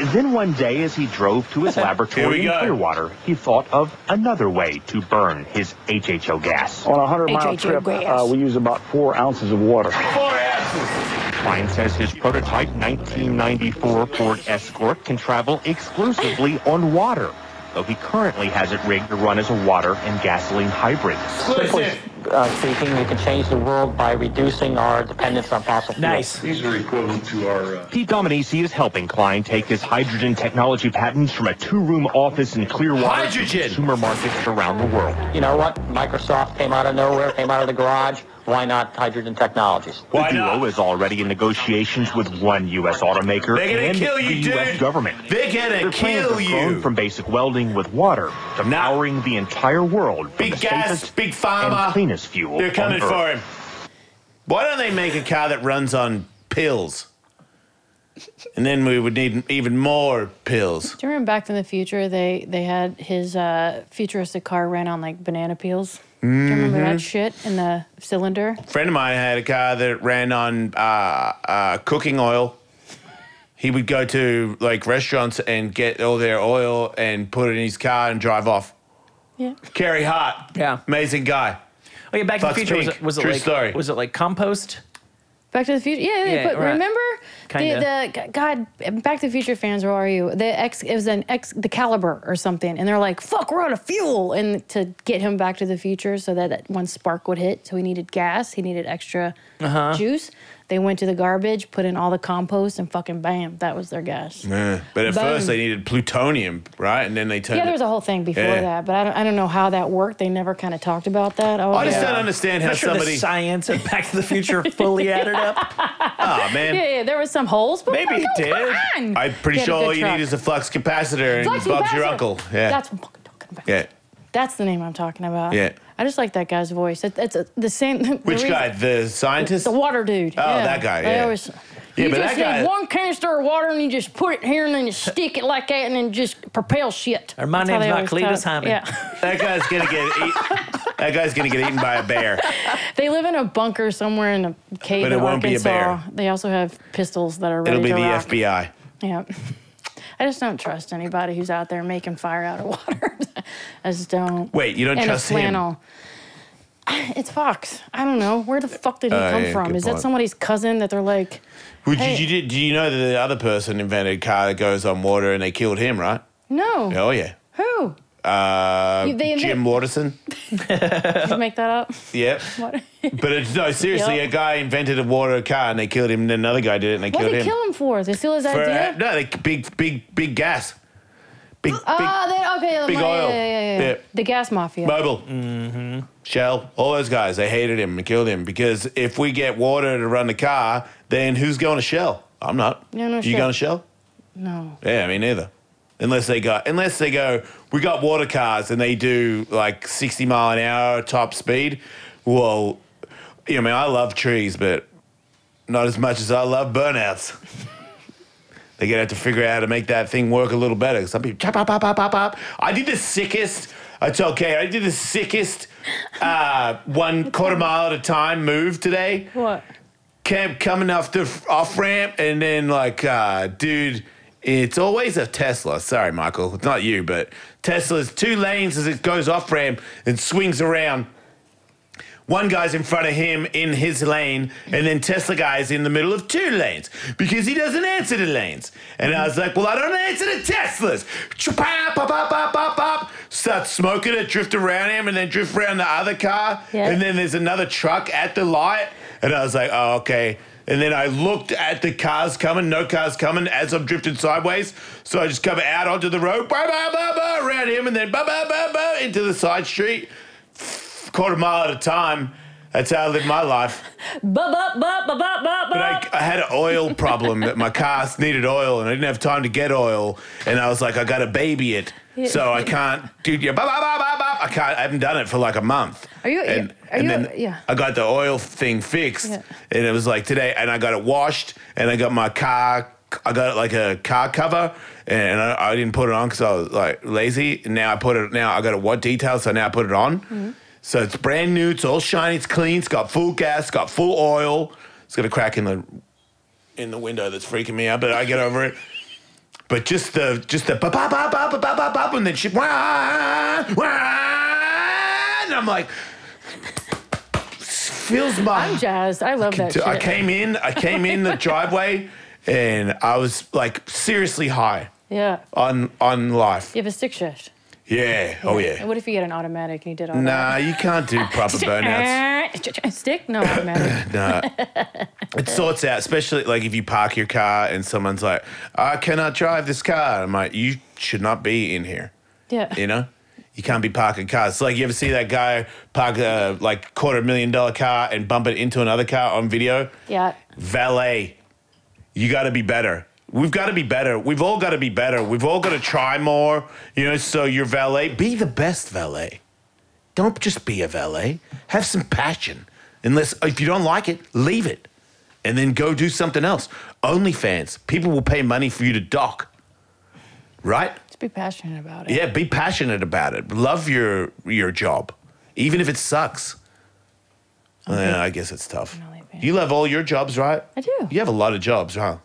Then one day, as he drove to his Here laboratory we in go. Clearwater, he thought of another way to burn his HHO gas. On a 100-mile HHO trip, gas. we use about 4 ounces of water. 4 ounces. Klein says his prototype 1994 Ford Escort can travel exclusively on water, though he currently has it rigged to run as a water and gasoline hybrid. Exclusive. Speaking, we can change the world by reducing our dependence on fossil fuels. Nice. These are equivalent to our... Pete Dominici is helping Klein take his hydrogen technology patents from a 2-room office in Clearwater Hydrogen. to consumer markets around the world. You know what? Microsoft came out of nowhere, came out of the garage. Why not hydrogen technologies? The duo is already in negotiations with one U.S. automaker They're gonna and kill you, the U.S. dude. government. They're gonna Their plans kill have grown you. from basic welding with water to powering the entire world from Big the gas, safest big pharma. and cleanest fuel They're coming on Earth. for him. Why don't they make a car that runs on pills? And then we would need even more pills. Do you remember Back to the Future? They had his futuristic car ran on like banana peels. Do you remember that shit in the cylinder? A friend of mine had a car that ran on cooking oil. He would go to like restaurants and get all their oil and put it in his car and drive off. Yeah. Kerry Hart. Yeah. Amazing guy. Oh yeah, Back to the Fuck's Future pink. was it True like story. was it like compost? Back to the Future. Yeah, Yeah, but right. remember Kinda. the God, Back to the Future fans, where are you? It was the Caliber or something, and they're like, "Fuck, we're out of fuel," and to get him back to the future so that one spark would hit. So he needed gas. He needed extra juice. They went to the garbage, put in all the compost, and fucking bam, that was their gas. Yeah. But at Boom. first they needed plutonium, right? And then they turned Yeah, there it. was a whole thing before Yeah. that, but I don't know how that worked. They never kind of talked about that. I just don't understand I'm how not sure somebody. the science of Back to the Future fully added up. Oh man. Yeah, there was some holes, but Maybe it fucking did. come on. I'm pretty Get a sure good all you truck. need is a flux capacitor and Flux Bob's your capacitor. uncle. Yeah. That's what I'm fucking talking about. Yeah. That's the name I'm talking about. Yeah. I just like that guy's voice. That's the same. Which guy? The scientist? The water dude. Oh, yeah. that guy, They yeah. always, Yeah, you but just that guy- need one canister of water and you just put it here and then you stick it like that and then just propel shit. Or my That's how name's they not always Cletus talk. Hyman. Yeah. That guy's gonna That guy's gonna get eaten by a bear. They live in a bunker somewhere in a cave But it in won't be a Arkansas. bear. They also have pistols that are ready It'll be to the rock. FBI. Yeah. I just don't trust anybody who's out there making fire out of water. I just don't. Wait, you don't And trust a flannel. It's Fox. I don't know. Where the fuck did he come yeah, from? good Is that point. somebody's cousin that they're like, Well, Hey. do you know that the other person invented a car that goes on water and they killed him, right? no. Oh yeah. Who? They Jim Waterson. Did you make that up? Yep. What? But no, seriously, Yep. a guy invented a water car and they killed him, and then another guy did it and they What killed did they him. kill him for? They steal his For, idea? no, they big gas. Big Okay. big oil. Yeah. Yeah. The gas mafia. Mobil. Shell, all those guys, they hated him and killed him because if we get water to run the car, then who's going to Shell? I'm not. Yeah, no you shit. going to Shell? No. Yeah, me neither. Unless they go, we got water cars and they do like 60 mile an hour top speed. Well, I mean, I love trees, but not as much as I love burnouts. They're going to have to figure out how to make that thing work a little better. Some people, chop, pop, pop, pop, pop, pop. I did the sickest 1/4 mile at a time move today. What? Kept coming off the off ramp and then dude, it's always a Tesla. Sorry, Michael, it's not you, but Tesla's 2 lanes as it goes off ramp and swings around. One guy's in front of him in his lane, and then Tesla guy's in the middle of 2 lanes because he doesn't answer the lanes. And I was like, well, I don't answer the Teslas. Pop, pop, pop, pop, pop, pop. Start smoking it, drift around him, and then drift around the other car. Yeah. And then there's another truck at the light. And I was like, oh, okay. And then I looked at the cars coming, no cars coming as I'm drifting sideways. So I just come out onto the road, around him, and then into the side street. 1/4 mile at a time. That's how I live my life. But I had an oil problem that my car needed oil and I didn't have time to get oil. And I was like, I got to baby it. So I can't do I can't. I haven't done it for like a month. Then I got the oil thing fixed, and it was like today, and I got it washed, and I got my car. I got it like a car cover, and I didn't put it on because I was like lazy. And now I put it. Now I got a detail, so now I put it on. Mm-hmm. So it's brand new. It's all shiny. It's clean. It's got full gas. Got full oil. It's got a crack in the window that's freaking me out, but I get over it. But just the ba ba ba ba ba ba ba and then she wah, wah, and I'm like, feels my. I'm jazzed. I love that shit. I came in the driveway, and I was like seriously high. Yeah. On life. You have a stick shift. Yeah. Oh yeah. And what if you get an automatic and you did all Nah, you can't do proper burnouts. Stick? No, automatic. No. It sorts out, especially like if you park your car and someone's like, I cannot drive this car. I'm like, you should not be in here. Yeah. You know? You can't be parking cars. It's like, you ever see that guy park a like $250,000 car and bump it into another car on video? Yeah. Valet. You got to be better. We've got to be better. We've all got to be better. We've all got to try more. You know, so your valet, be the best valet. Don't just be a valet. Have some passion. Unless, if you don't like it, leave it. And then go do something else. OnlyFans. People will pay money for you to dock. Right? Just be passionate about it. Yeah, be passionate about it. Love your job. Even if it sucks. Okay. I guess it's tough. You love all your jobs, right? I do. You have a lot of jobs, huh?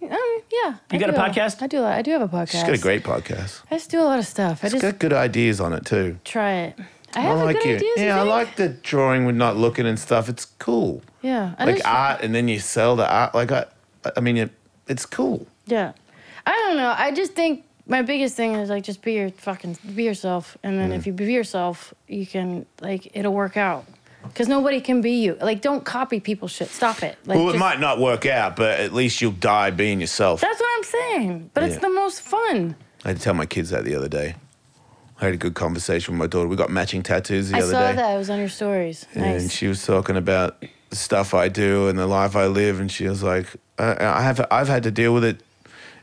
Yeah. You got a podcast? I do have a podcast. She's got a great podcast. I just do a lot of stuff. I It's just got good ideas on it, too. try it. I have like good it. ideas. Yeah, I like the drawing with not looking and stuff. It's cool. Yeah. Like art, and then you sell the art. Like, I mean, it's cool. Yeah. I don't know. I just think my biggest thing is, like, just be yourself. And then if you be yourself, you can, like, it'll work out. Because nobody can be you. Like, don't copy people's shit. Stop it. Like, Well, it might not work out, but at least you'll die being yourself. That's what I'm saying. But it's the most fun. I had to tell my kids that the other day. I had a good conversation with my daughter. We got matching tattoos the I other saw day. that. It was on your stories. Nice. And she was talking about the stuff I do and the life I live, and she was like, I've had to deal with it,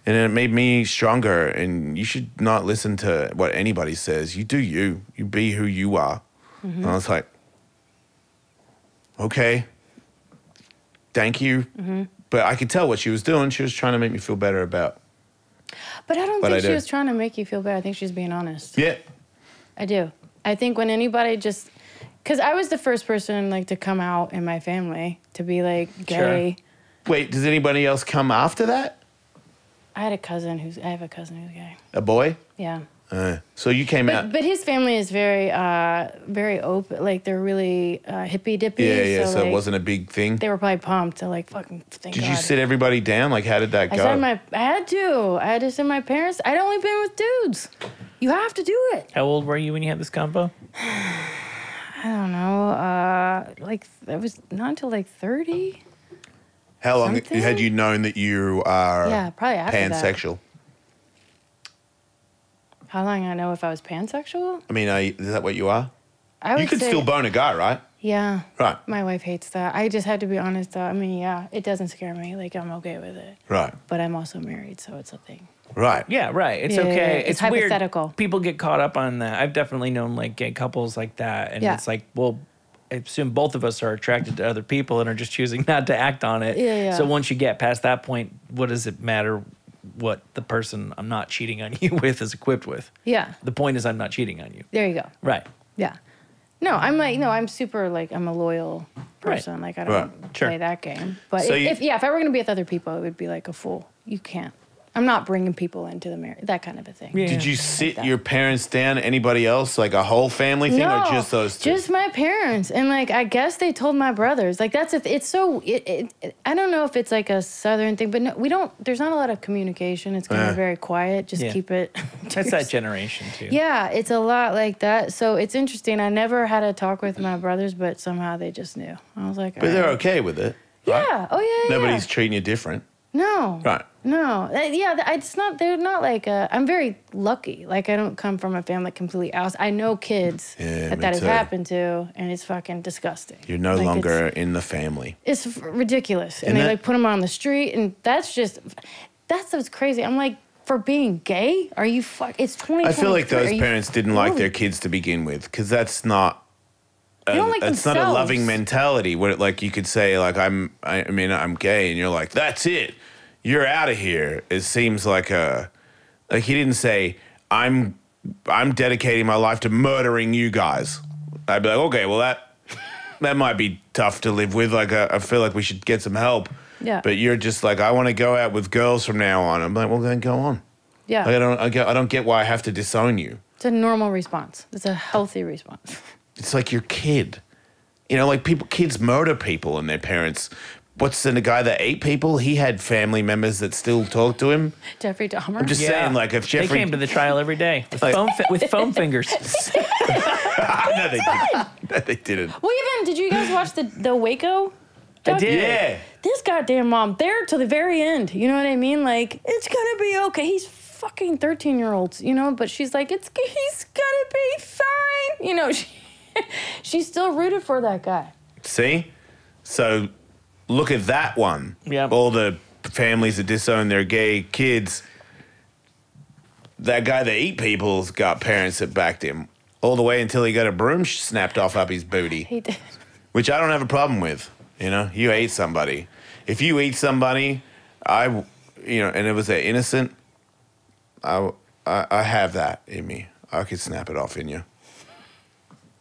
and it made me stronger, and you should not listen to what anybody says. You do you. You be who you are. And I was like, okay, thank you. But I could tell what she was doing. She was trying to make me feel better about. But I don't think she was trying to make you feel bad. I think she's being honest. Yeah. I do. I think when anybody just... Because I was the first person, like, to come out in my family to be, like, gay. Sure. Wait, does anybody else come after that? I have a cousin who's gay. A boy? Yeah. So you came out. But his family is very, very open. Like, they're really hippie dippy. Yeah. So like, it wasn't a big thing. They were probably pumped to, like, fucking thank God. Did you sit everybody down? Like, how did that go? I had to. I had to send my parents. I'd only been with dudes. You have to do it. How old were you when you had this combo? I don't know. Like, I was not until, like, 30. How long Something? had you known that you are probably after pansexual? How long I know if I was pansexual? I mean, is that what you are? I would You could say, still bone a guy, right? Yeah. Right. My wife hates that. I just had to be honest, though. I mean, yeah, it doesn't scare me. Like, I'm okay with it. Right. But I'm also married, so it's a thing. Right. Yeah, right. It's Yeah, okay. it's weird. hypothetical. People get caught up on that. I've definitely known like gay couples like that, and Yeah. it's like, well, I assume both of us are attracted to other people and are just choosing not to act on it. Yeah. So once you get past that point, what does it matter what the person I'm not cheating on you with is equipped with? Yeah. The point is I'm not cheating on you. There you go. Right. Yeah. No, I'm like, no, I'm super, like, I'm a loyal person. Like, I don't play that game. But So if I were going to be with other people, it would be like a fool. You can't. I'm not bringing people into the marriage, that kind of a thing. Yeah. Did you sit your parents down? Anybody else? Like a whole family thing, or just those two? Just my parents. And, like, I guess they told my brothers. Like, that's it's so. I don't know if it's like a Southern thing, but no, we don't. There's not a lot of communication. It's kind of very quiet. Just keep it. That's that generation too. Yeah, it's a lot like that. So it's interesting. I never had a talk with my brothers, but somehow they just knew. I was like, But they're okay with it. Right? Yeah. Oh yeah. Nobody's treating you different. No. Right. No. It's not. They're not like. I'm very lucky. Like, I don't come from a family completely out. I know kids that me has too. happened to, and it's fucking disgusting. You're no Like, longer in the family. It's ridiculous, and Isn't they it? like put them on the street, and that's what's crazy. I'm like, for being gay, are you It's 2023. I feel like those Are you parents didn't like their really- kids to begin with, because that's not. They don't like it's not a themselves. loving mentality. Where like you could say like I'm gay, and you're like, that's it, you're out of here. It seems like he didn't say I'm dedicating my life to murdering you guys. I'd be like, okay, well that might be tough to live with. Like I feel like we should get some help. Yeah. But you're just like, I want to go out with girls from now on. I'm like, well then go on. Yeah. Like, I don't get why I have to disown you. It's a normal response. It's a healthy response. It's like your kid. You know, like kids murder people and their parents. What's the guy that ate people? He had family members that still talk to him. Jeffrey Dahmer. I'm just saying, like, if Jeffrey... They came to the trial every day with, Like- with foam fingers. No, they didn't. No, they didn't. Well, even did you guys watch the Waco? I did. Yeah. This goddamn mom there till the very end. You know what I mean? Like, it's gonna be okay. He's fucking 13-year-olds, you know, but she's like, he's gonna be fine. You know, she still rooted for that guy. See? So look at that one. Yeah. All the families that disown their gay kids. That guy that eat people's got parents that backed him all the way until he got a broom snapped off up his booty. He did. Which I don't have a problem with. You know, you ate somebody. If you eat somebody, and it was that innocent, I have that in me. I could snap it off in you.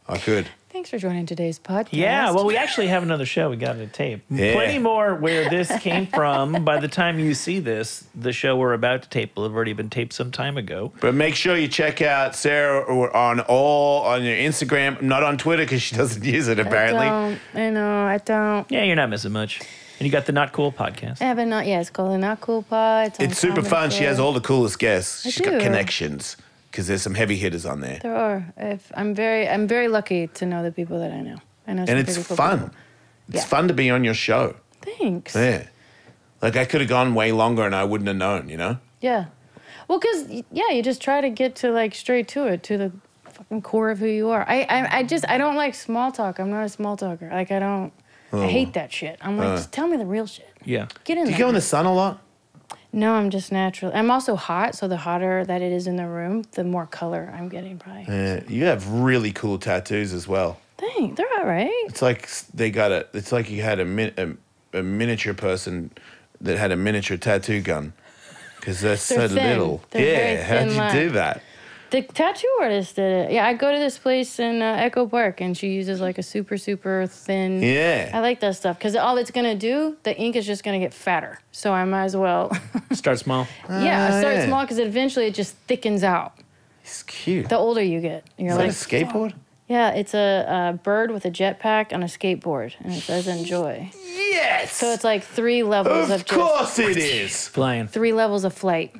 I could. Thanks for joining today's podcast. Yeah, well, we actually have another show. We got it to tape. Yeah. Plenty more where this came from. By the time you see this, the show we're about to tape will have already been taped some time ago. But make sure you check out Sarah on your Instagram, not on Twitter because she doesn't use it apparently. I don't. Yeah, you're not missing much. And you got the Not Cool podcast. I haven't not yet. It's called the Not Cool Pod. It's super fun. She has all the coolest guests. She's got do. connections because there's some heavy hitters on there. There are. I'm very lucky to know the people that I know. I know some And it's pretty cool fun. people. It's fun to be on your show. Thanks. Yeah. Like I could have gone way longer and I wouldn't have known, you know? Yeah. Well, because, you just try to get to, like, straight to it, to the fucking core of who you are. I don't like small talk. I'm not a small talker. Like, I hate that shit. I'm like, just tell me the real shit. Yeah. Get in Do there. you go in the sun a lot? No, I'm just natural. I'm also hot, so the hotter that it is in the room, the more color I'm getting, probably. Yeah. You have really cool tattoos as well. Dang, they're all right. It's like it's like you had a miniature person that had a miniature tattoo gun. Because that's They're so thin. little. They're very Yeah, how'd thin you line. do that? The tattoo artist did it. Yeah, I go to this place in Echo Park, and she uses like a super, super thin. Yeah. I like that stuff because all it's gonna do, the ink is just gonna get fatter. So I might as well. Start small. I start yeah. small because eventually it just thickens out. It's cute. The older you get, you're Is like. that a skateboard? Yeah, it's a bird with a jetpack on a skateboard, and it says "enjoy." Yes! So it's like 3 levels of Of course it is. Flying. 3 levels of flight.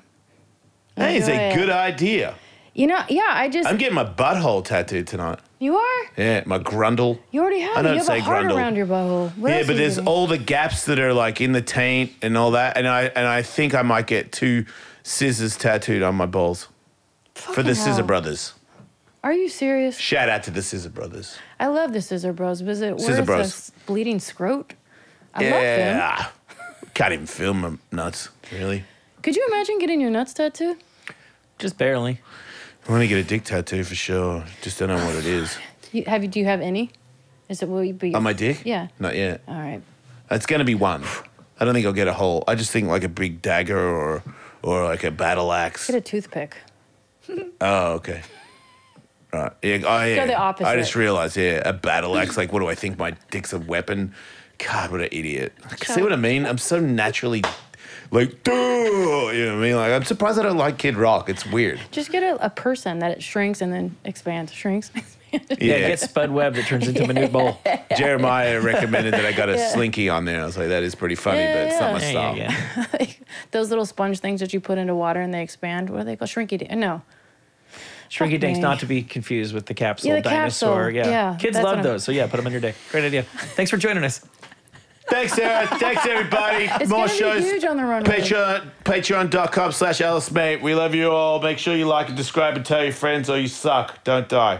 That is Enjoy a it. good idea. You know, I just. I'm getting my butthole tattooed tonight. You are? Yeah, my grundle. You already have I it. don't You have say a heart grundle. around your butthole. What Yeah, else but are you there's getting? all the gaps that are like in the taint and all that, and I think I might get 2 scissors tattooed on my balls for the Fucking Scissor hell. Brothers. Are you serious? Shout out to the Scissor Brothers. I love the Scissor Bros. Was it Scissor worth Bros. a bleeding scrot? I love them. Yeah, can't even feel my nuts. Really, Could you imagine getting your nuts tattooed? Just barely. I want to get a dick tattoo for sure. Just don't know what it is. Do you have any? Is it will you be On my dick? Yeah. Not yet. All right. It's gonna be one. I don't think I'll get a hole. I just think like a big dagger or like a battle axe. Get a toothpick. Oh, okay. Right. Yeah. Oh, yeah. Go the opposite. I just realized, a battle axe. Like, what do I think? My dick's a weapon? God, what an idiot. See what I mean? I'm so naturally, like, duh, you know what I mean? Like, I'm surprised I don't like Kid Rock. It's weird. Just get a person that it shrinks and then expands. Shrinks. Yeah, get Spud Webb that turns into a Manute Bowl. Jeremiah recommended that I got a slinky on there. I was like, that is pretty funny, but it's not my style. Yeah. Like those little sponge things that you put into water and they expand. What are they called? Shrinky. No. Shrinky Dinks, me. not to be confused with the capsule Yeah, the dinosaur. capsule. Yeah, Kids that's love what I'm- those, so yeah, put them on your dick. Great idea. Thanks for joining us. Thanks, Sarah. Thanks, everybody. It's More gonna be shows. huge on the runway. Patreon.com/AliceMate. We love you all. Make sure you like and subscribe and tell your friends or you suck. Don't die.